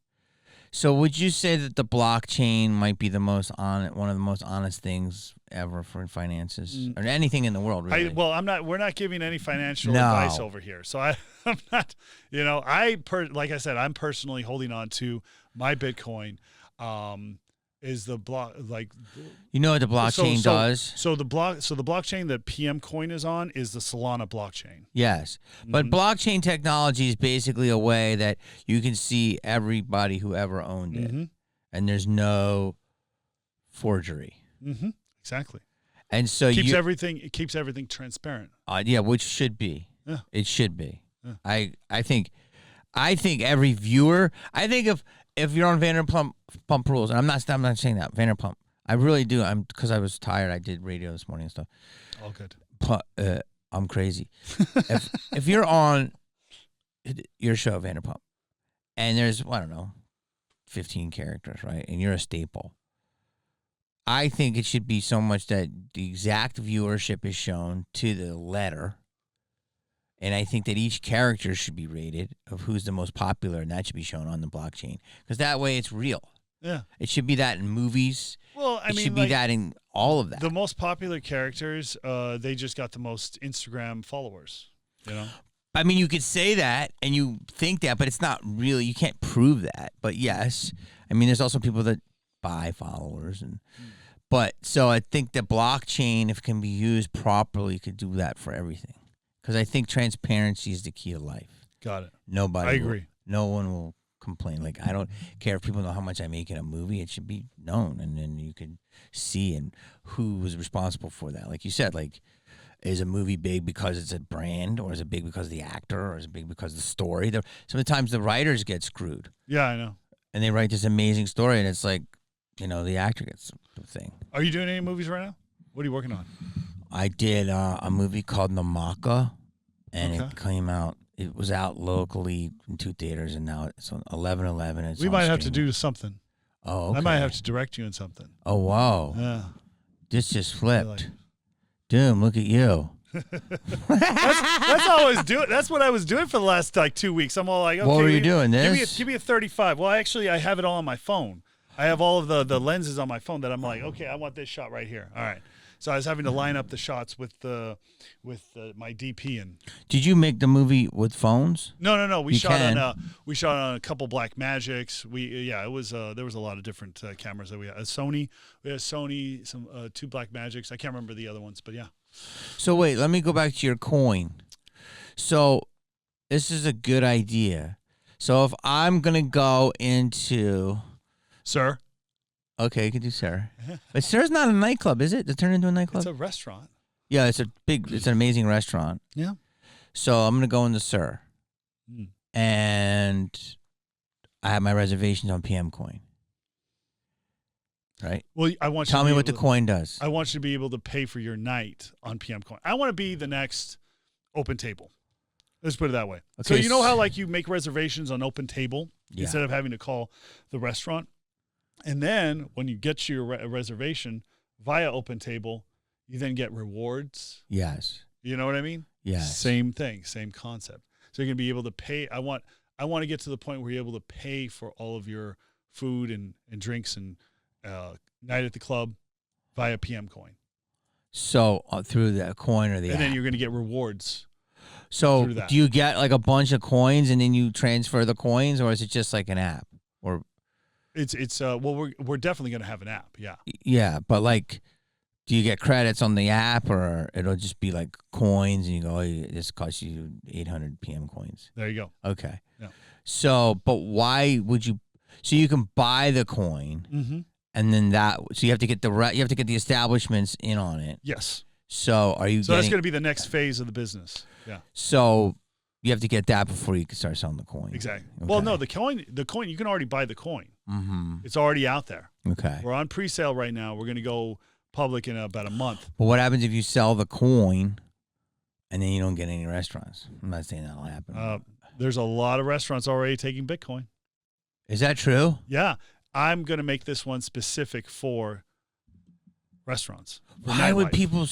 S1: So would you say that the blockchain might be one of the most honest things ever for finances or anything in the world, really?
S2: We're not giving any financial advice over here. So I'm not, like I said, I'm personally holding on to my Bitcoin. Is the block like?
S1: You know what the blockchain does?
S2: So the blockchain that PM Coin is on is the Solana blockchain.
S1: Yes, but blockchain technology is basically a way that you can see everybody who ever owned it, and there's no forgery.
S2: Exactly.
S1: And so
S2: it keeps everything transparent.
S1: Yeah, which should be.
S2: Yeah.
S1: It should be.
S2: Yeah.
S1: I think every viewer. I think if you're on Vanderpump Rules, and I'm not saying that Vanderpump, I really do. Because I was tired. I did radio this morning and stuff.
S2: All good.
S1: But I'm crazy. if you're on your show Vanderpump, and there's 15 characters, right, and you're a staple, I think it should be so much that the exact viewership is shown to the letter. And I think that each character should be rated of who's the most popular, and that should be shown on the blockchain. Because that way it's real.
S2: Yeah. It
S1: should be that in movies.
S2: Well,
S1: it should be that in all of that.
S2: The most popular characters, they just got the most Instagram followers,
S1: I mean, you could say that and you think that, but it's not really, you can't prove that. But yes, I mean, there's also people that buy followers. But so I think the blockchain, if it can be used properly, could do that for everything. Because I think transparency is the key of life.
S2: Got it.
S1: I
S2: agree.
S1: No one will complain. Like, I don't care if people know how much I make in a movie. It should be known, and then you could see and who was responsible for that. Like you said, like, is a movie big because it's a brand, or is it big because of the actor, or is it big because of the story? Sometimes the writers get screwed.
S2: Yeah, I know.
S1: And they write this amazing story, and it's like, the actor gets the thing.
S2: Are you doing any movies right now? What are you working on?
S1: I did a movie called Namaka, and
S2: Okay.
S1: it came out. It was out locally in 2 theaters, and now it's on 11/11.
S2: We might have to do something.
S1: Oh, okay.
S2: I might have to direct you in something.
S1: Oh, wow.
S2: Yeah.
S1: This just flipped. Doom, look at you.
S2: That's all I was doing. That's what I was doing for the last 2 weeks. I'm all like, okay,
S1: what were you doing? This?
S2: Give me a 35. Well, actually, I have it all on my phone. I have all of the lenses on my phone that I'm like, okay, I want this shot right here. All right. So I was having to line up the shots with my DP and.
S1: Did you make the movie with phones?
S2: No. We shot on a couple Black Magics. It was there was a lot of different cameras that we had. We had Sony, some 2 Black Magics. I can't remember the other ones, but yeah.
S1: So wait, let me go back to your coin. So this is a good idea. So if I'm gonna go into
S2: SUR.
S1: Okay, you can do SUR. But SUR's not a nightclub, is it? To turn into a nightclub?
S2: It's a restaurant.
S1: Yeah, it's an amazing restaurant.
S2: Yeah.
S1: So I'm gonna go into SUR. And I have my reservations on PM Coin. Right?
S2: Well, I want you
S1: Tell me what the coin does.
S2: I want you to be able to pay for your night on PM Coin. I want to be the next Open Table. Let's put it that way. Okay, so you know how you make reservations on Open Table instead of having to call the restaurant? And then when you get your reservation via Open Table, you then get rewards.
S1: Yes.
S2: You know what I mean?
S1: Yes.
S2: Same thing, same concept. So you're going to be able to pay. I want to get to the point where you're able to pay for all of your food and drinks and night at the club via PM Coin.
S1: So through the coin or the app.
S2: And then you're going to get rewards.
S1: So do you get like a bunch of coins and then you transfer the coins, or is it just like an app? Or
S2: it's well, we're definitely going to have an app. Yeah.
S1: Yeah, but like, do you get credits on the app, or it'll just be like coins and you go, oh, this costs you 800 PM coins?
S2: There you go.
S1: Okay.
S2: Yeah.
S1: So, but why would you? So you can buy the coin, and then so you have to get the establishments in on it.
S2: Yes.
S1: So are you?
S2: So that's going to be the next phase of the business. Yeah.
S1: So you have to get that before you can start selling the coin.
S2: Exactly.
S1: Okay.
S2: Well, no, the coin, you can already buy the coin.
S1: Mm-hmm.
S2: It's already out there.
S1: Okay.
S2: We're on pre-sale right now. We're going to go public in about a month.
S1: But what happens if you sell the coin and then you don't get any restaurants? I'm not saying that'll happen.
S2: There's a lot of restaurants already taking Bitcoin.
S1: Is that true?
S2: Yeah. I'm going to make this one specific for restaurants.
S1: Why would people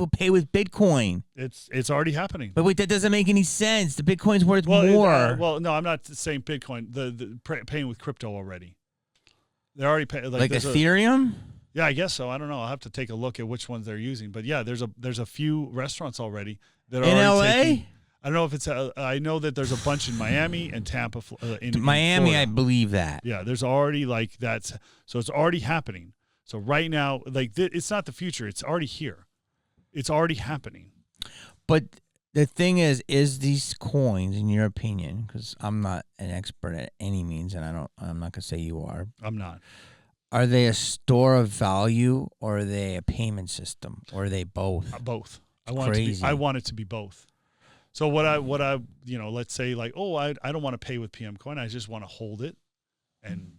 S1: pay with Bitcoin?
S2: It's already happening.
S1: But wait, that doesn't make any sense. The Bitcoin's worth more.
S2: No, I'm not saying Bitcoin. The paying with crypto already. They're already paying
S1: like Ethereum.
S2: Yeah, I guess so. I don't know. I'll have to take a look at which ones they're using. But yeah, there's a few restaurants already that are
S1: in LA.
S2: I don't know if it's. I know that there's a bunch in Miami and Tampa. In
S1: Miami,
S2: Florida.
S1: I believe that.
S2: Yeah, there's already so it's already happening. So right now, it's not the future. It's already here. It's already happening.
S1: But the thing is these coins, in your opinion, because I'm not an expert at any means, and I'm not gonna say you are.
S2: I'm not.
S1: Are they a store of value, or are they a payment system, or are they both?
S2: Both. I want it to be both. So what I let's say I don't want to pay with PM Coin. I just want to hold it and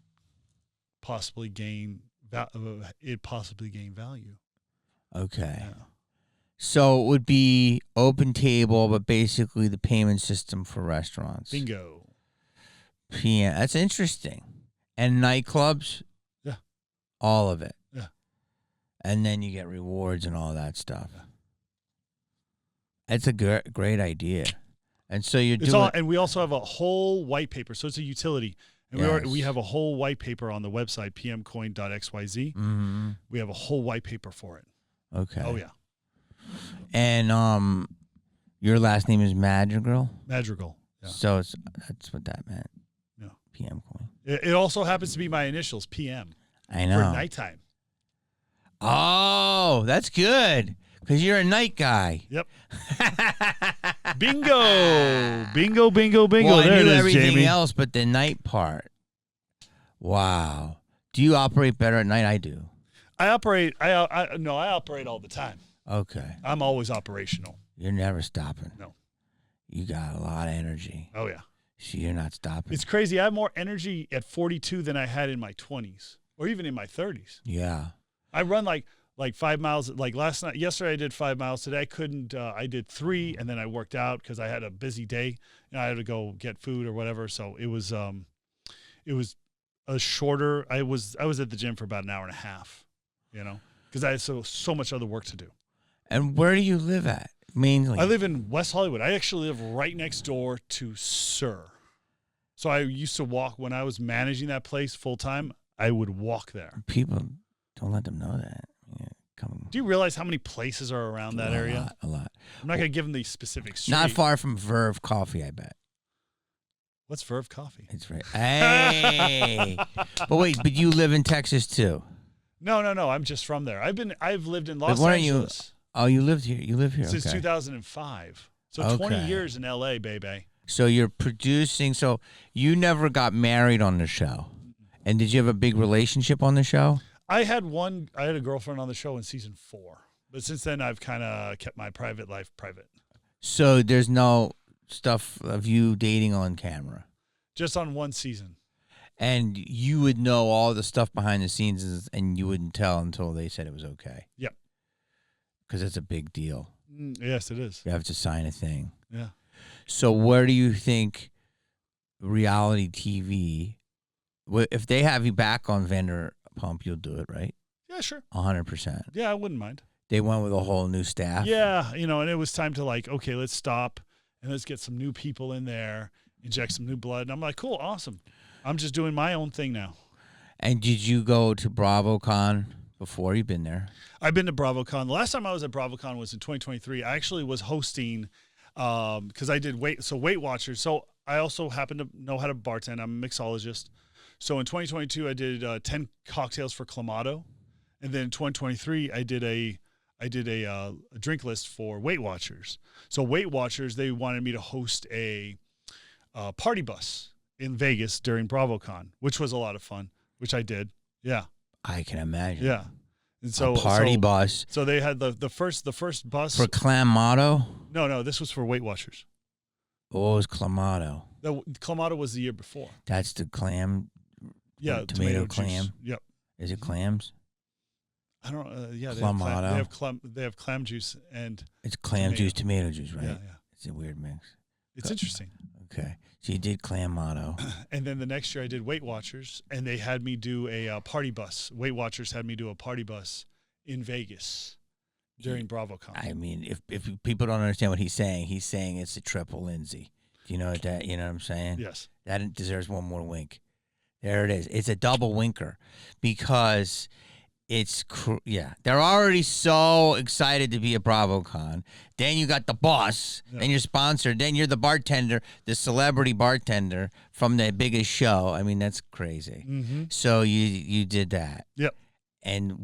S2: possibly gain value. Okay. Yeah.
S1: So it would be Open Table, but basically the payment system for restaurants.
S2: Bingo.
S1: PM. That's interesting. And nightclubs.
S2: Yeah.
S1: All of it.
S2: Yeah.
S1: And then you get rewards and all that stuff. Yeah. That's a great idea. And so you're doing.
S2: And we also have a whole white paper. So it's a utility. And we have a whole white paper on the website, pmcoin.xyz.
S1: Mm-hmm.
S2: We have a whole white paper for it.
S1: Okay.
S2: Oh, yeah.
S1: And your last name is Madrigal?
S2: Madrigal. Yeah.
S1: So that's what that meant.
S2: Yeah.
S1: PM Coin.
S2: It also happens to be my initials, PM.
S1: I know.
S2: For nighttime.
S1: Oh, that's good. Because you're a night guy.
S2: Yep. Bingo. Bingo, bingo, bingo.
S1: Well,
S2: there
S1: I knew
S2: it is,
S1: everything
S2: Jamie.
S1: else but the night part. Wow. Do you operate better at night? I do.
S2: I operate all the time.
S1: Okay.
S2: I'm always operational.
S1: You're never stopping.
S2: No.
S1: You got a lot of energy.
S2: Oh, yeah.
S1: So you're not stopping.
S2: It's crazy. I have more energy at 42 than I had in my 20s or even in my 30s.
S1: Yeah.
S2: I run like 5 miles. Like yesterday I did 5 miles. Today I couldn't. I did 3, and then I worked out because I had a busy day. I had to go get food or whatever. So it was a shorter. I was at the gym for about an hour and a half. Because I had so much other work to do.
S1: And where do you live at? Mainly,
S2: I live in West Hollywood. I actually live right next door to SUR. So I used to walk when I was managing that place full time. I would walk there.
S1: People don't let them know that. Yeah,
S2: do you realize how many places are around that area?
S1: A lot.
S2: I'm not going to give them the specific street.
S1: Not far from Verve Coffee, I bet.
S2: What's Verve Coffee?
S1: It's right. Hey, but you live in Texas too.
S2: No. I'm just from there. I've lived in Los Angeles.
S1: You lived here. You live here
S2: since 2005. So 20 years in LA, baby.
S1: So you're producing. So you never got married on the show, and did you have a big relationship on the show?
S2: I had a girlfriend on the show in season 4, but since then I've kind of kept my private life private.
S1: So there's no stuff of you dating on camera,
S2: just on one season.
S1: And you would know all the stuff behind the scenes, and you wouldn't tell until they said it was okay.
S2: Yep.
S1: Because it's a big deal.
S2: Yes, it is.
S1: You have to sign a thing.
S2: Yeah.
S1: So where do you think reality TV, if they have you back on Vanderpump, you'll do it, right?
S2: Yeah, sure.
S1: 100%.
S2: Yeah, I wouldn't mind.
S1: They went with a whole new staff.
S2: Yeah, and it was time to okay, let's stop and let's get some new people in there, inject some new blood. And I'm like, cool, awesome. I'm just doing my own thing now.
S1: And did you go to BravoCon before? You've been there?
S2: I've been to BravoCon. The last time I was at BravoCon was in 2023. I actually was hosting because I did Weight Watchers. So I also happen to know how to bartend. I'm a mixologist. So in 2022, I did 10 cocktails for Clamato. And then in 2023, I did a drink list for Weight Watchers. So Weight Watchers, they wanted me to host a party bus in Vegas during BravoCon, which was a lot of fun, which I did. Yeah.
S1: I can imagine.
S2: Yeah. And so
S1: a party bus.
S2: So they had the first bus
S1: for Clamato?
S2: No, this was for Weight Watchers.
S1: What was Clamato?
S2: The Clamato was the year before.
S1: That's the clam.
S2: Yeah,
S1: tomato clam.
S2: Juice. Yep.
S1: Is it clams?
S2: I don't. Yeah,
S1: Clamato.
S2: They have clam juice and.
S1: It's clam juice, tomato juice, right?
S2: Yeah.
S1: It's a weird mix.
S2: It's interesting.
S1: Okay, so you did Clamato.
S2: And then the next year I did Weight Watchers, and they had me do a party bus. Weight Watchers had me do a party bus in Vegas during BravoCon.
S1: I mean, if people don't understand what he's saying it's a triple Lindsay. Do you know what I'm saying?
S2: Yes.
S1: That deserves one more wink. There it is. It's a double winker because they're already so excited to be at BravoCon. Then you got the boss, then you're sponsored, then you're the bartender, the celebrity bartender from the biggest show. I mean, that's crazy.
S2: Mm-hmm.
S1: So you did that.
S2: Yep.
S1: And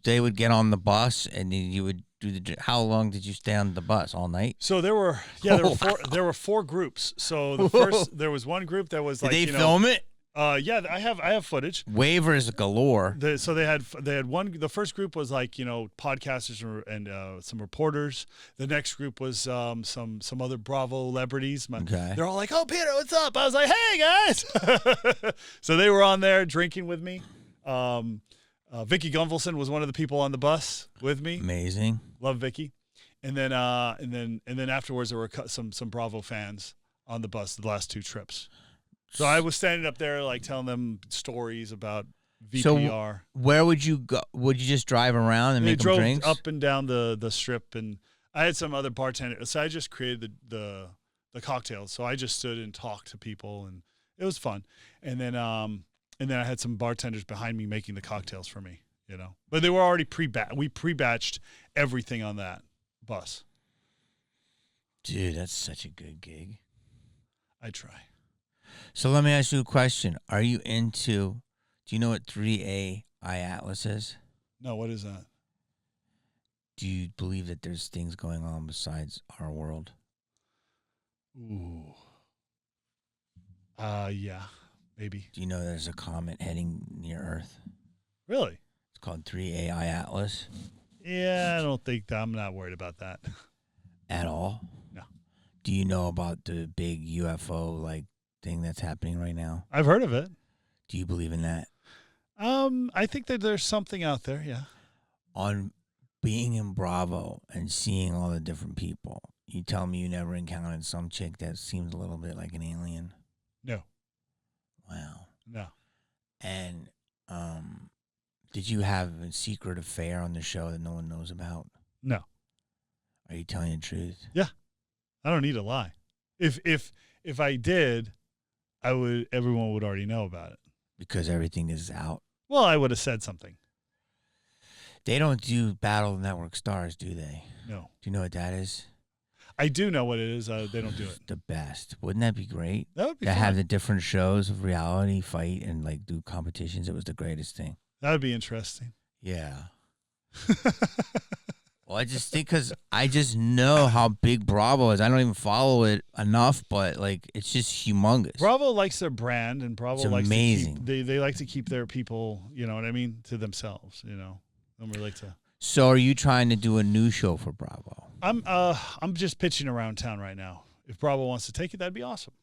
S1: they would get on the bus, and then you would do how long did you stay on the bus? All night?
S2: So there were four groups. So there was one group that was
S1: did they film it?
S2: Yeah, I have footage.
S1: Waivers galore.
S2: So they had one. The first group was podcasters and some reporters. The next group was some other Bravo celebrities.
S1: Okay.
S2: They're all like, "Oh, Peter, what's up?" I was like, "Hey, guys." So they were on there drinking with me. Vicky Gunvalson was one of the people on the bus with me.
S1: Amazing.
S2: Love Vicky. And then afterwards there were some Bravo fans on the bus the last 2 trips. So I was standing up there telling them stories about VPR.
S1: So where would you go? Would you just drive around and make them drinks?
S2: Up and down the strip, and I had some other bartenders. So I just created the cocktails. So I just stood and talked to people, and it was fun. And then I had some bartenders behind me making the cocktails for me, But they were already we pre-batched everything on that bus.
S1: Dude, that's such a good gig.
S2: I try.
S1: So let me ask you a question. Do you know what 3A Atlas is?
S2: No, what is that?
S1: Do you believe that there's things going on besides our world?
S2: Ooh. Yeah, maybe.
S1: Do you know there's a comet heading near Earth?
S2: Really?
S1: It's called 3A Atlas.
S2: Yeah, I don't think I'm not worried about that.
S1: At all?
S2: No.
S1: Do you know about the big UFO thing that's happening right now?
S2: I've heard of it.
S1: Do you believe in that?
S2: I think that there's something out there, yeah.
S1: on being in Bravo and seeing all the different people, you tell me you never encountered some chick that seems a little bit like an alien?
S2: No.
S1: Wow.
S2: No.
S1: And did you have a secret affair on the show that no one knows about?
S2: No.
S1: Are you telling the truth?
S2: Yeah. I don't need to lie. If I did, everyone would already know about it.
S1: Because everything is out.
S2: Well, I would have said something.
S1: They don't do Battle of Network Stars, do they?
S2: No.
S1: Do you know what that is?
S2: I do know what it is. They don't do it.
S1: The best. Wouldn't that be great?
S2: That would be
S1: to
S2: fun.
S1: have the different shows of reality fight and like do competitions. It was the greatest thing.
S2: That would be interesting.
S1: Yeah. Well, I just think because I just know how big Bravo is. I don't even follow it enough, but like it's just humongous.
S2: Bravo likes their brand, and Bravo
S1: it's
S2: likes
S1: amazing.
S2: to keep, they like to keep their people, you know what I mean, to themselves. You know, don't really like to.
S1: So, are you trying to do a new show for Bravo?
S2: I'm just pitching around town right now. If Bravo wants to take it, that'd be awesome.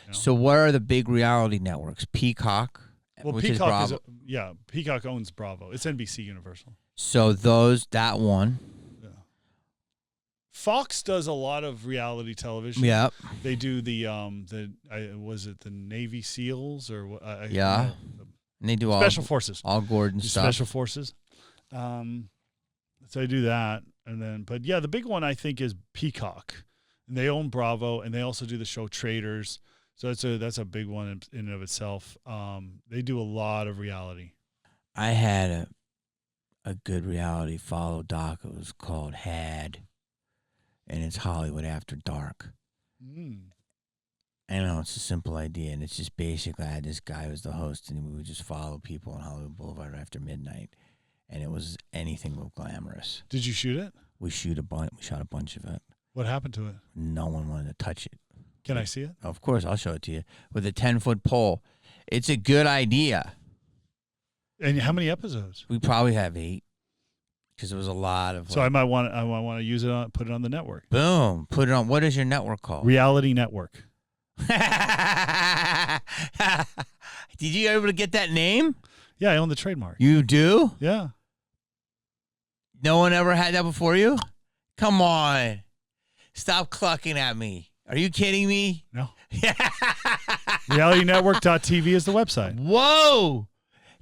S2: You know?
S1: So, what are the big reality networks? Peacock.
S2: Well,
S1: which
S2: Peacock
S1: is Bravo.
S2: Peacock owns Bravo. It's NBC Universal.
S1: So that one.
S2: Yeah. Fox does a lot of reality television.
S1: Yep.
S2: They do was it the Navy SEALs or what?
S1: Yeah. And they do
S2: Special Forces.
S1: All Gordon stuff.
S2: Special Forces. So I do that, but yeah, the big one I think is Peacock, and they own Bravo, and they also do the show Traders. So that's a big one in and of itself. They do a lot of reality.
S1: I had a good reality follow doc. It was called Had, and it's Hollywood After Dark. I know it's a simple idea, and it's just basically I had this guy who was the host, and we would just follow people on Hollywood Boulevard after midnight, and it was anything but glamorous.
S2: Did you shoot it?
S1: We shot a bunch of it.
S2: What happened to it?
S1: No one wanted to touch it.
S2: Can I see it?
S1: Of course, I'll show it to you with a 10-foot pole. It's a good idea.
S2: And how many episodes?
S1: We probably have 8 because it was a lot of.
S2: So I might want to use it put it on the network.
S1: Boom! Put it on. What is your network called?
S2: Reality Network.
S1: Did you able to get that name?
S2: Yeah, I own the trademark.
S1: You do?
S2: Yeah.
S1: No one ever had that before you? Come on. Stop clucking at me. Are you kidding me?
S2: No. RealityNetwork.tv is the website.
S1: Whoa.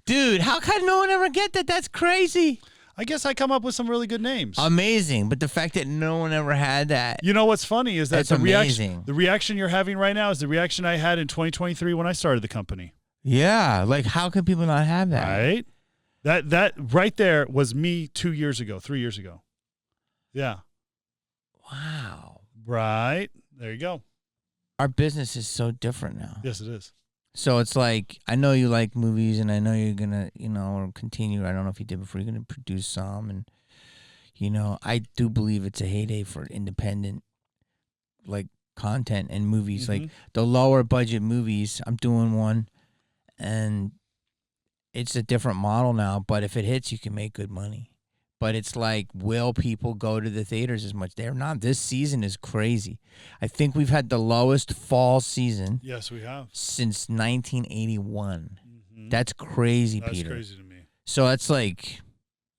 S1: Dude, how can no one ever get that? That's crazy.
S2: I guess I come up with some really good names.
S1: Amazing. But the fact that no one ever had that.
S2: You know what's funny is that
S1: the
S2: reaction you're having right now is the reaction I had in 2023 when I started the company.
S1: Yeah. Like, how can people not have that?
S2: Right? That right there was me 3 years ago. Yeah.
S1: Wow.
S2: Right. There you go.
S1: Our business is so different now.
S2: Yes, it is.
S1: So it's like, I know you like movies, and I know you're going to, or continue. I don't know if you did before. You're going to produce some. And, I do believe it's a heyday for independent, like, content and movies.
S2: Mm-hmm.
S1: Like, the lower budget movies, I'm doing one. And it's a different model now. But if it hits, you can make good money. But it's like, will people go to the theaters as much? They're not. This season is crazy. I think we've had the lowest fall season.
S2: Yes, we have.
S1: Since 1981. Mm-hmm. That's crazy, Peter.
S2: That's crazy to me.
S1: So it's like.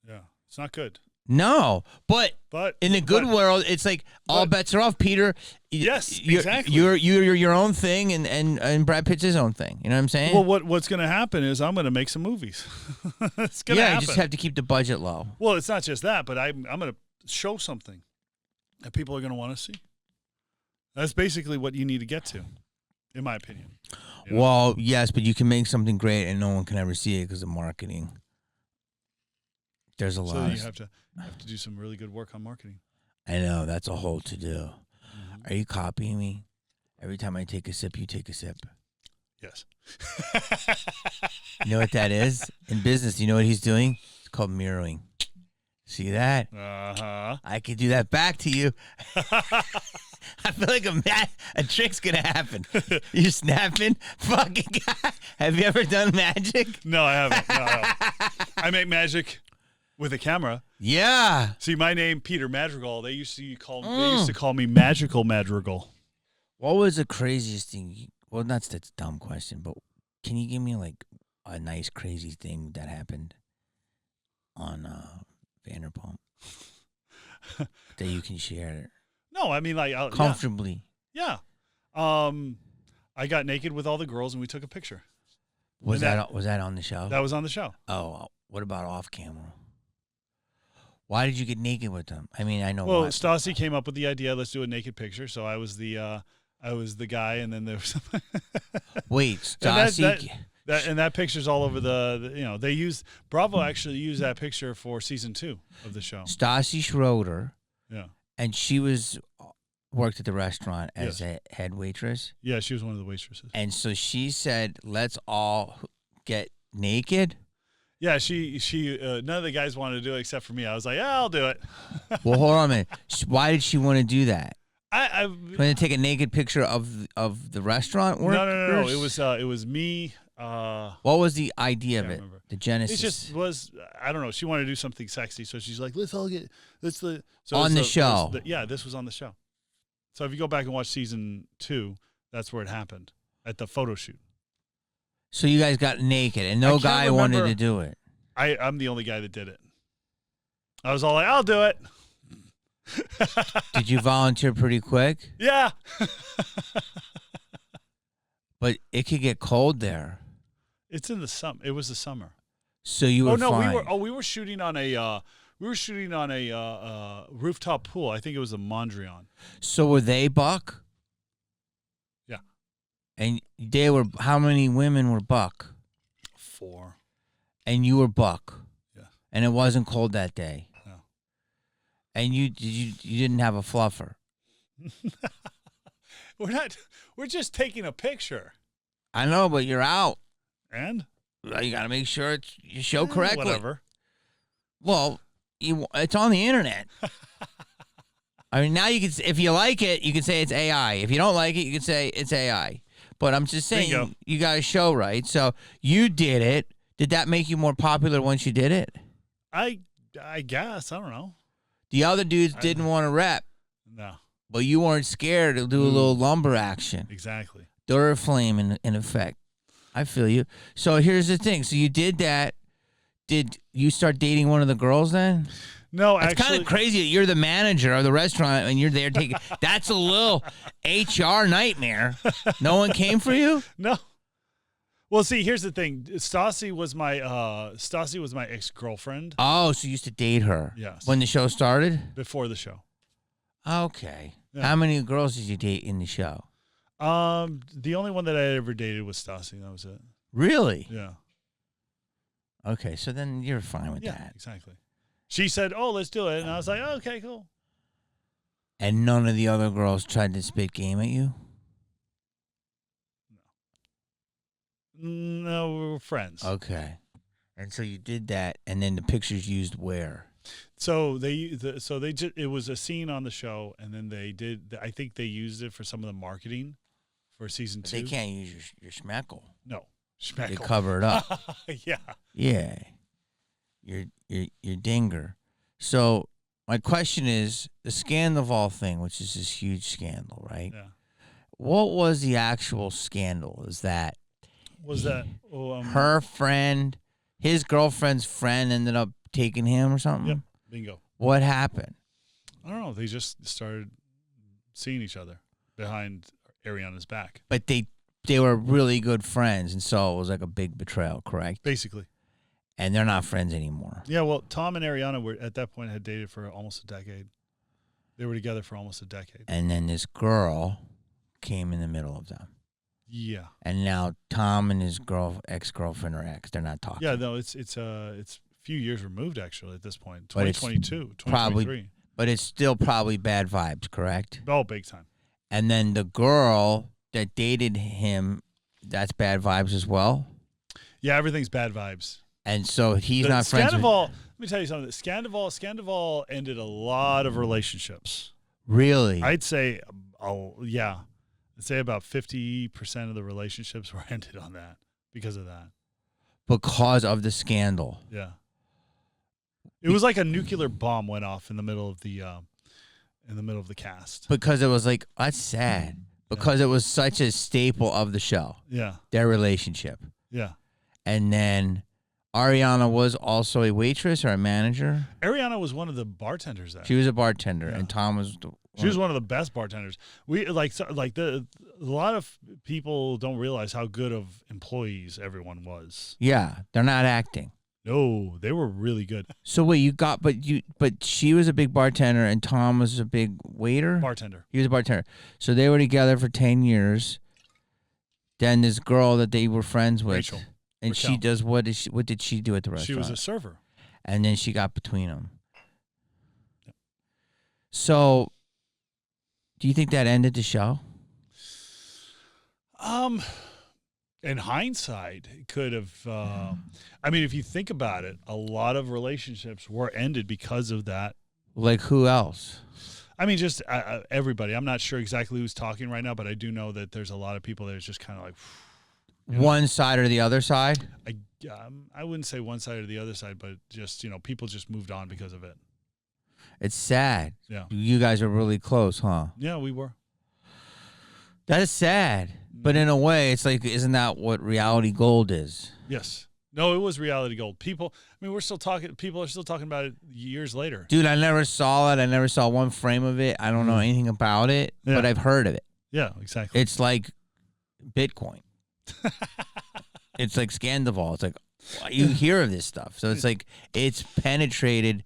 S2: Yeah, it's not good.
S1: No, but in the good world, it's like all bets are off, Peter.
S2: Yes, exactly.
S1: You're your own thing, and Brad Pitt's his own thing. You know what I'm saying?
S2: Well, what's going to happen is I'm going to make some movies. It's going to happen.
S1: You just have to keep the budget low.
S2: Well, it's not just that, but I'm going to show something that people are going to want to see. That's basically what you need to get to, in my opinion.
S1: Well, yes, but you can make something great, and no one can ever see it because of marketing. There's a lot.
S2: So you have to do some really good work on marketing.
S1: I know, that's a whole to do. Mm-hmm. Are you copying me? Every time I take a sip, you take a sip.
S2: Yes.
S1: You know what that is? In business, you know what he's doing? It's called mirroring. See that?
S2: Uh-huh.
S1: I could do that back to you. I feel like a trick's going to happen. You're snapping? Fucking guy. Have you ever done magic?
S2: No, I haven't. No. I make magic with a camera.
S1: Yeah.
S2: See, my name, Peter Madrigal, they used to call me Magical Madrigal.
S1: What was the craziest thing? Well, that's a dumb question, but can you give me like a nice crazy thing that happened on Vanderpump that you can share it
S2: No, I mean like
S1: comfortably.
S2: Yeah. I got naked with all the girls and we took a picture.
S1: Was that on the show?
S2: That was on the show.
S1: Oh, what about off camera? Why did you get naked with them? I mean, I know.
S2: Well, Stassi came up with the idea. Let's do a naked picture. So I was the guy, and then there was.
S1: Wait, Stassi.
S2: And that picture's all over the they used Bravo actually used that picture for season 2 of the show.
S1: Stassi Schroeder.
S2: Yeah.
S1: And she worked at the restaurant as a head waitress.
S2: Yeah, she was one of the waitresses.
S1: And so she said, "Let's all get naked."
S2: Yeah, she none of the guys wanted to do it except for me. I was like, yeah, I'll do it.
S1: Well, hold on a minute. Why did she want to do that?
S2: I
S1: want to take a naked picture of the restaurant workers?
S2: No. It was me.
S1: What was the idea of it?
S2: Remember.
S1: The genesis.
S2: It just was. I don't know. She wanted to do something sexy, so she's like, let's all get so
S1: on the show.
S2: This was on the show. So if you go back and watch season 2, that's where it happened at the photo shoot.
S1: So you guys got naked, and no guy wanted to do it.
S2: I'm the only guy that did it. I was all like, I'll do it.
S1: Did you volunteer pretty quick?
S2: Yeah.
S1: But it could get cold there.
S2: It's in the summer. It was the summer.
S1: So you were fine.
S2: we were shooting on a rooftop pool. I think it was a Mondrian.
S1: So were they buck?
S2: Yeah.
S1: And they were, how many women were buck?
S2: 4.
S1: And you were buck.
S2: Yeah.
S1: And it wasn't cold that day.
S2: No.
S1: And you didn't have a fluffer.
S2: We're just taking a picture.
S1: I know, but you're out.
S2: And?
S1: You got to make sure you show correctly.
S2: Whatever.
S1: Well, it's on the internet. I mean, now you can, if you like it, you can say it's AI. If you don't like it, you can say it's AI. But I'm just saying, you got to show right. So you did it. Did that make you more popular once you did it?
S2: I guess. I don't know.
S1: The other dudes didn't want to rep.
S2: No.
S1: But you weren't scared to do a little lumber action.
S2: Exactly.
S1: Door flame in effect. I feel you. So here's the thing. So you did that. Did you start dating one of the girls then?
S2: No,
S1: actually. It's kind of crazy that you're the manager of the restaurant and you're there taking. That's a little HR nightmare. No one came for you?
S2: No. Well, see, here's the thing. Stassi was my ex-girlfriend.
S1: Oh, so you used to date her?
S2: Yes.
S1: When the show started?
S2: Before the show.
S1: Okay.
S2: Yeah.
S1: How many girls did you date in the show?
S2: The only one that I ever dated was Stassi. That was it.
S1: Really?
S2: Yeah.
S1: Okay, so then you're fine with that.
S2: Yeah, exactly. She said, "Oh, let's do it," and I was like, oh, "Okay, cool."
S1: And none of the other girls tried to spit game at you?
S2: No, we were friends.
S1: Okay. And so you did that, and then the pictures used where?
S2: So it was a scene on the show, and then they did. I think they used it for some of the marketing for season 2.
S1: They can't use your schmeckle.
S2: No, schmeckle.
S1: They cover it up.
S2: Yeah.
S1: Yeah. Your dinger. So my question is the Scandoval thing, which is this huge scandal, right?
S2: Yeah.
S1: What was the actual scandal? Is that her friend, his girlfriend's friend ended up taking him or something?
S2: Yep. Bingo.
S1: What happened?
S2: I don't know. They just started seeing each other behind Ariana's back.
S1: But they were really good friends, and so it was like a big betrayal, correct?
S2: Basically.
S1: And they're not friends anymore.
S2: Yeah, well, Tom and Ariana were at that point had dated for almost a decade. They were together for almost a decade.
S1: And then this girl came in the middle of them.
S2: Yeah.
S1: And now Tom and his ex-girlfriend are ex. They're not talking.
S2: Yeah, no, it's a few years removed actually at this point. 2022, 2023.
S1: Probably, but it's still probably bad vibes, correct?
S2: Oh, big time.
S1: And then the girl that dated him, that's bad vibes as well?
S2: Yeah, everything's bad vibes.
S1: And so he's not friends with...
S2: Let me tell you something. Scandoval ended a lot of relationships.
S1: Really?
S2: I'd say, yeah. I'd say about 50% of the relationships were ended on that because of that.
S1: Because of the scandal.
S2: Yeah. It was like a nuclear bomb went off in the middle of the cast.
S1: Because it was like, that's sad. Because it was such a staple of the show.
S2: Yeah.
S1: Their relationship.
S2: Yeah.
S1: And then Ariana was also a waitress or a manager.
S2: Ariana was one of the bartenders there.
S1: She was a bartender, and Tom was.
S2: She was one of the best bartenders. A lot of people don't realize how good of employees everyone was.
S1: Yeah, they're not acting.
S2: No, they were really good.
S1: So wait, but she was a big bartender, and Tom was a big waiter.
S2: Bartender.
S1: He was a bartender. So they were together for 10 years. Then this girl that they were friends with,
S2: Rachel.
S1: and
S2: Raquel.
S1: she does what did she do at the restaurant?
S2: She was a server.
S1: And then she got between them. Yep. So, do you think that ended the show?
S2: In hindsight, it could have. I mean, if you think about it, a lot of relationships were ended because of that.
S1: Like who else?
S2: I mean, just everybody. I'm not sure exactly who's talking right now, but I do know that there's a lot of people that is just kind of like
S1: one side or the other side.
S2: I wouldn't say one side or the other side, but just people just moved on because of it.
S1: It's sad.
S2: Yeah,
S1: you guys are really close, huh?
S2: Yeah, we were.
S1: That is sad, but in a way, it's like, isn't that what reality gold is?
S2: Yes. No, it was reality gold. People, I mean, we're still talking. People are still talking about it years later.
S1: Dude, I never saw it. I never saw one frame of it. I don't know anything about it, but I've heard of it.
S2: Yeah, exactly.
S1: It's like Bitcoin. It's like Scandoval. It's like you hear of this stuff, so it's like it's penetrated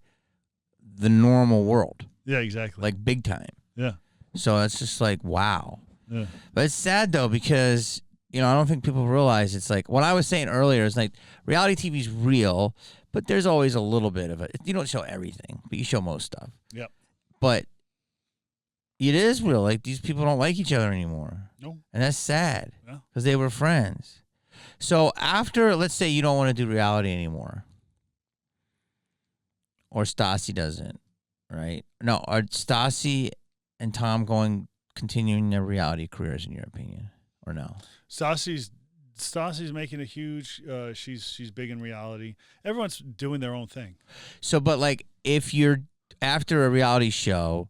S1: the normal world.
S2: Yeah, exactly.
S1: Like big time.
S2: Yeah.
S1: So it's just like wow.
S2: Yeah.
S1: But it's sad though because. I don't think people realize it's like what I was saying earlier is like reality TV is real, but there's always a little bit of it. You don't show everything, but you show most stuff.
S2: Yep.
S1: But it is real. Like these people don't like each other anymore.
S2: No.
S1: And that's sad
S2: Yeah.
S1: because they were friends. So after, let's say you don't want to do reality anymore, or Stassi doesn't, right? No, are Stassi and Tom continuing their reality careers in your opinion, or no?
S2: Stassi's making a huge. She's big in reality. Everyone's doing their own thing.
S1: So, but like, if you're after a reality show,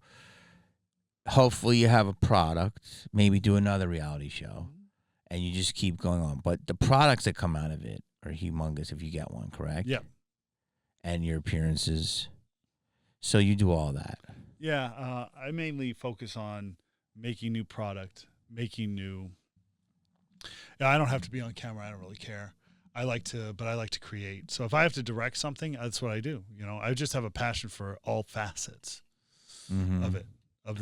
S1: hopefully you have a product. Maybe do another reality show, and you just keep going on. But the products that come out of it are humongous if you get one, correct?
S2: Yeah.
S1: And your appearances. So you do all that.
S2: Yeah, I mainly focus on making new product, making new. Yeah, I don't have to be on camera. I don't really care. I like to create. So if I have to direct something, that's what I do. I just have a passion for all facets of it, of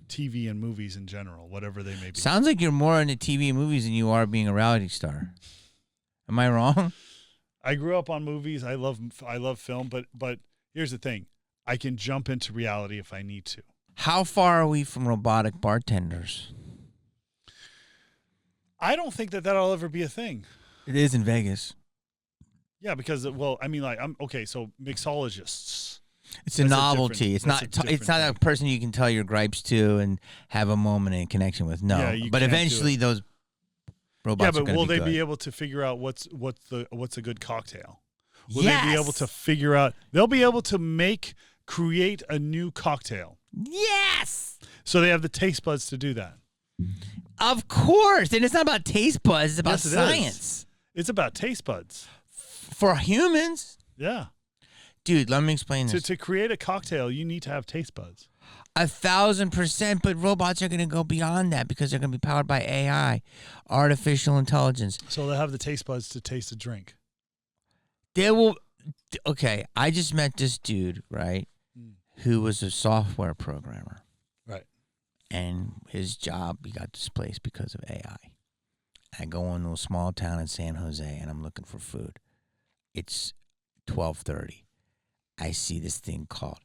S2: TV and movies in general, whatever they may be.
S1: Sounds like you're more into TV and movies than you are being a reality star. Am I wrong?
S2: I grew up on movies. I love film, but here's the thing. I can jump into reality if I need to.
S1: How far are we from robotic bartenders?
S2: I don't think that'll ever be a thing.
S1: It is in Vegas.
S2: Yeah, because so mixologists.
S1: It's a novelty. It's not a person you can tell your gripes to and have a moment in connection with. No,
S2: yeah,
S1: but eventually those robots.
S2: Yeah, but will they
S1: good.
S2: be able to figure out what's a good cocktail? Will
S1: yes.
S2: they be able to figure out? They'll be able to create a new cocktail.
S1: Yes.
S2: So they have the taste buds to do that.
S1: Of course, and it's not about taste buds. It's about science.
S2: It's about taste buds
S1: for humans.
S2: Yeah,
S1: dude, let me explain this.
S2: To create a cocktail, you need to have taste buds.
S1: 1,000%, but robots are going to go beyond that because they're going to be powered by AI, artificial intelligence.
S2: So they'll have the taste buds to taste a drink.
S1: They will. Okay, I just met this dude, right, who was a software programmer.
S2: Right.
S1: And his job, he got displaced because of AI. I go into a small town in San Jose, and I'm looking for food. It's 12:30. I see this thing called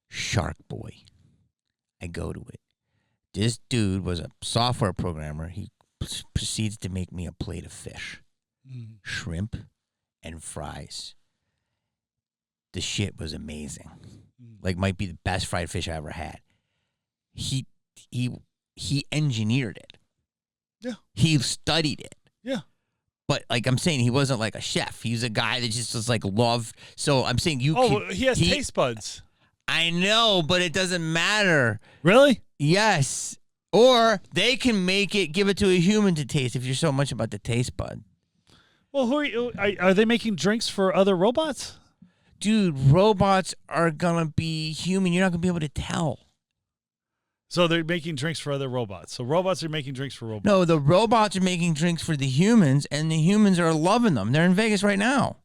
S1: Shark Boy. I go to it. This dude was a software programmer. He proceeds to make me a plate of fish, shrimp, and fries. The shit was amazing. Like, might be the best fried fish I ever had. He engineered it.
S2: Yeah.
S1: He studied it.
S2: Yeah.
S1: But like I'm saying, he wasn't like a chef. He was a guy that just was like loved. So I'm saying he
S2: has taste buds.
S1: I know, but it doesn't matter.
S2: Really?
S1: Yes. Or they can give it to a human to taste if you're so much about the taste bud.
S2: Well, are they making drinks for other robots?
S1: Dude, robots are gonna be human. You're not gonna be able to tell.
S2: So they're making drinks for other robots. So robots are making drinks for robots.
S1: No, the robots are making drinks for the humans, and the humans are loving them. They're in Vegas right now.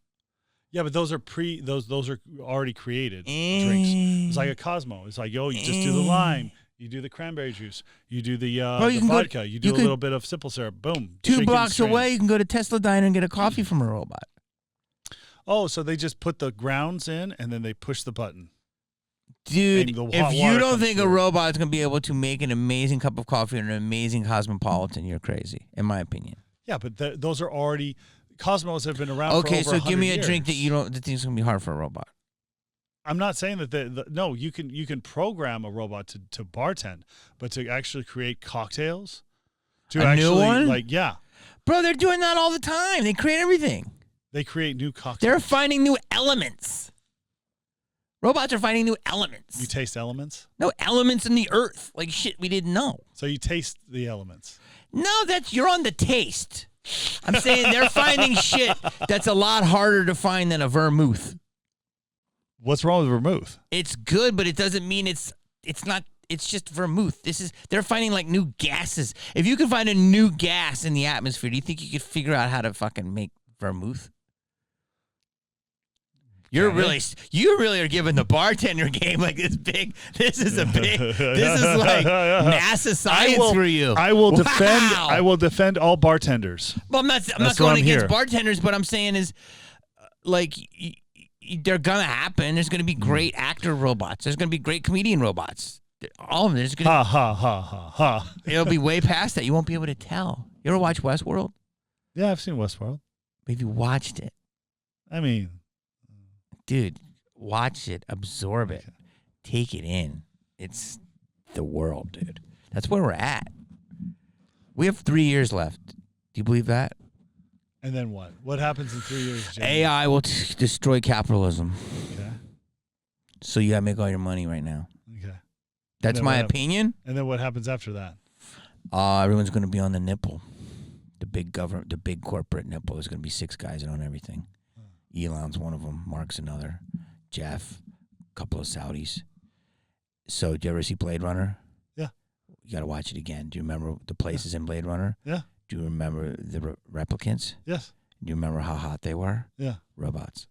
S2: Yeah, but those are those are already created drinks. It's like a Cosmo. It's like, yo, you just do the lime, you do the cranberry juice, you do the vodka, you do a little bit of simple syrup. Boom.
S1: 2 blocks away, you can go to Tesla Diner and get a coffee from a robot.
S2: Oh, so they just put the grounds in and then they push the button.
S1: Dude, if you don't think a robot's going to be able to make an amazing cup of coffee or an amazing cosmopolitan, you're crazy, in my opinion.
S2: Yeah, but those are already... Cosmos have been around for over 100
S1: years. Okay, so give me a drink that that thinks going to be hard for a robot.
S2: I'm not saying that no, you can program a robot to bartend, but to actually create cocktails,
S1: new one?
S2: Bro,
S1: they're doing that all the time. They create everything.
S2: They create new cocktails.
S1: They're finding new elements. Robots are finding new elements.
S2: You taste elements?
S1: No, elements in the earth. Like shit we didn't know.
S2: So you taste the elements.
S1: No, you're on the taste. I'm saying they're finding shit that's a lot harder to find than a vermouth.
S2: What's wrong with vermouth?
S1: It's good, but it doesn't mean it's not. It's just vermouth. They're finding like new gases. If you could find a new gas in the atmosphere, do you think you could figure out how to fucking make vermouth? You really are giving the bartender game like this big. This is like NASA science for you.
S2: I will defend. I will defend all bartenders.
S1: Well, I'm not going against bartenders, but I'm saying is like they're gonna happen. There's gonna be great actor robots. There's gonna be great comedian robots. All of them. There's gonna
S2: ha.
S1: It'll be way past that. You won't be able to tell. You ever watch Westworld?
S2: Yeah, I've seen Westworld.
S1: Have you watched it?
S2: I mean.
S1: Dude, watch it, absorb it, take it in. It's the world, dude. That's where we're at. We have 3 years left. Do you believe that?
S2: And then what? What happens in 3 years, Jamie?
S1: AI will destroy capitalism.
S2: Okay.
S1: So you gotta make all your money right now.
S2: Okay.
S1: That's my opinion.
S2: And then what happens after that?
S1: Everyone's gonna be on the nipple. The big government, the big corporate nipple. There's gonna be 6 guys that own everything. Elon's one of them. Mark's another. Jeff, a couple of Saudis. So, do you ever see Blade Runner?
S2: Yeah.
S1: You got to watch it again. Do you remember the places in Blade Runner?
S2: Yeah.
S1: Do you remember the replicants?
S2: Yes.
S1: Do you remember how hot they were?
S2: Yeah.
S1: Robots.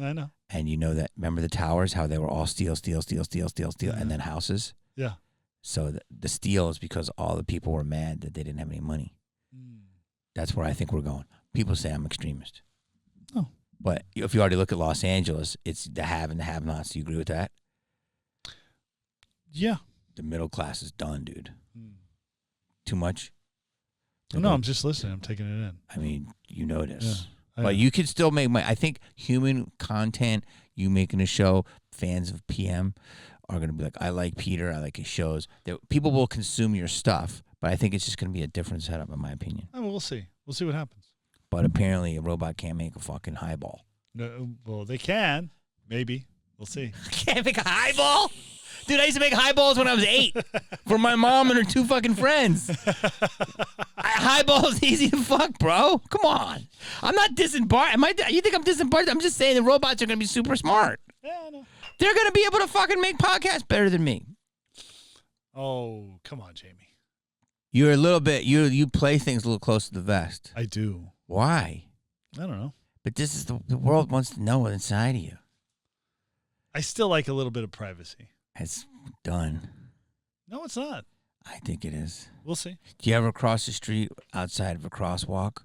S2: I know.
S1: And you know that, remember the towers, how they were all steel, and then houses?
S2: Yeah.
S1: So, the steel is because all the people were mad that they didn't have any money. That's where I think we're going. People say I'm extremist.
S2: Oh.
S1: But if you already look at Los Angeles, it's the have and the have-nots. Do you agree with that?
S2: Yeah.
S1: The middle class is done, dude. Too much?
S2: No, I'm just listening. I'm taking it in.
S1: I mean, you notice.
S2: Yeah,
S1: but you could still make money. I think human content, you making a show, fans of PM are going to be like, I like Peter. I like his shows. People will consume your stuff, but I think it's just going to be a different setup, in my opinion.
S2: I mean, we'll see. We'll see what happens.
S1: But apparently a robot can't make a fucking highball.
S2: No, well, they can. Maybe. We'll see.
S1: Can't make a highball? Dude, I used to make highballs when I was 8 for my mom and her 2 fucking friends. Highball's easy to fuck, bro. Come on. I'm not dissing Bart. You think I'm dissing Bart? I'm just saying the robots are going to be super smart.
S2: Yeah, I know.
S1: They're going to be able to fucking make podcasts better than me.
S2: Oh, come on, Jamie.
S1: You're a little bit, you play things a little close to the vest.
S2: I do.
S1: Why?
S2: I don't know.
S1: But this is the world wants to know what's inside of you.
S2: I still like a little bit of privacy.
S1: It's done.
S2: No, it's not.
S1: I think it is.
S2: We'll see.
S1: Do you ever cross the street outside of a crosswalk?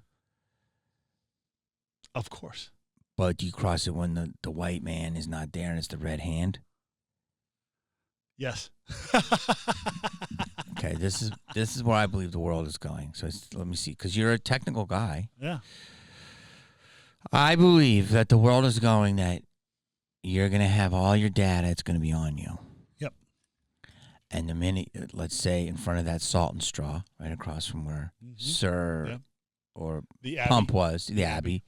S2: Of course.
S1: But do you cross it when the white man is not there and it's the red hand?
S2: Yes.
S1: Okay, this is where I believe the world is going. So let me see, because you're a technical guy.
S2: Yeah.
S1: I believe that the world is going that you're going to have all your data. It's going to be on you.
S2: Yep.
S1: And the minute, let's say, in front of that Salt and Straw, right across from where SUR or
S2: the
S1: Pump was, the Abbey,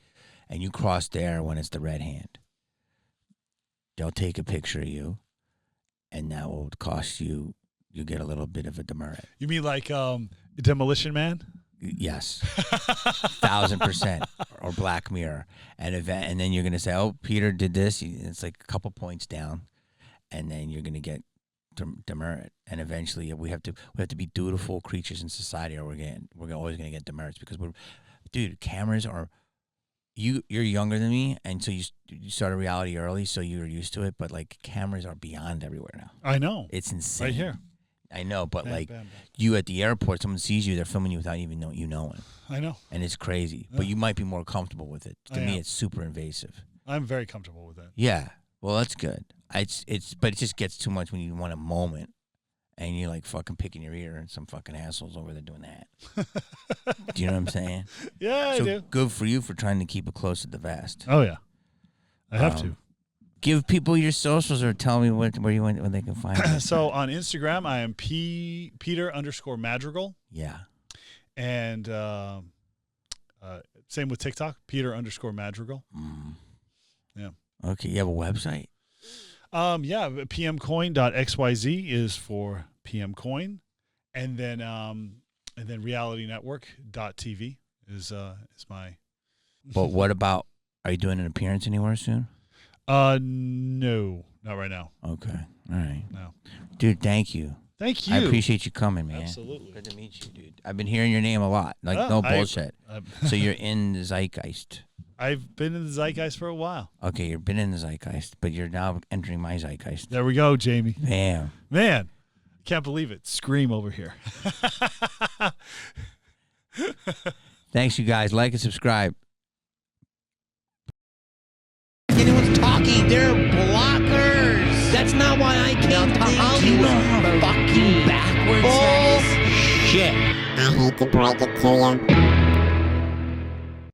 S1: and you cross there when it's the red hand, they'll take a picture of you, and that will cost you. You get a little bit of a demerit.
S2: You mean like Demolition Man?
S1: Yes, 1,000%, or Black Mirror, and then you're gonna say, "Oh, Peter did this." It's like a couple points down, and then you're gonna get demerit, and eventually we have to be dutiful creatures in society, or we're always gonna get demerits because dude, cameras are. You're younger than me, and so you started reality early, so you're used to it. But like cameras are beyond everywhere now.
S2: I know.
S1: It's insane.
S2: Right here.
S1: I know, but
S2: bam,
S1: like
S2: bam, bam.
S1: you at the airport, someone sees you, they're filming you without even knowing.
S2: I know.
S1: And it's crazy.
S2: Yeah.
S1: But you might be more comfortable with it. To
S2: I
S1: me,
S2: am.
S1: it's super invasive.
S2: I'm very comfortable with that.
S1: Yeah. Well, that's good. But it just gets too much when you want a moment and you're like fucking picking your ear and some fucking assholes over there doing that. Do you know what I'm saying?
S2: Yeah, I do.
S1: Good for you for trying to keep it close to the vest.
S2: Oh, yeah. I have to.
S1: Give people your socials or tell me where you went, where they can find you.
S2: So on Instagram, I am Peter_Madrigal.
S1: Yeah.
S2: And same with TikTok, Peter_Madrigal. Yeah.
S1: Okay. You have a website?
S2: Yeah, pmcoin.xyz is for pmcoin, and then realitynetwork.tv is my.
S1: But what about? Are you doing an appearance anywhere soon?
S2: No, not right now.
S1: Okay. All right.
S2: No.
S1: Dude, thank you.
S2: Thank you.
S1: I appreciate you coming, man.
S2: Absolutely.
S1: Good to meet you, dude. I've been hearing your name a lot. Like, no bullshit. So you're in the zeitgeist.
S2: I've been in the zeitgeist for a while.
S1: Okay, you've been in the zeitgeist, but you're now entering my zeitgeist.
S2: There we go, Jamie.
S1: Damn.
S2: Man, can't believe it. Scream over here.
S1: Thanks, you guys. Like and subscribe.
S3: Anyone's talking, they're blockers. That's not why I came to Hollywood. Fucking backwards. Bullshit.
S4: I hate to break it to you.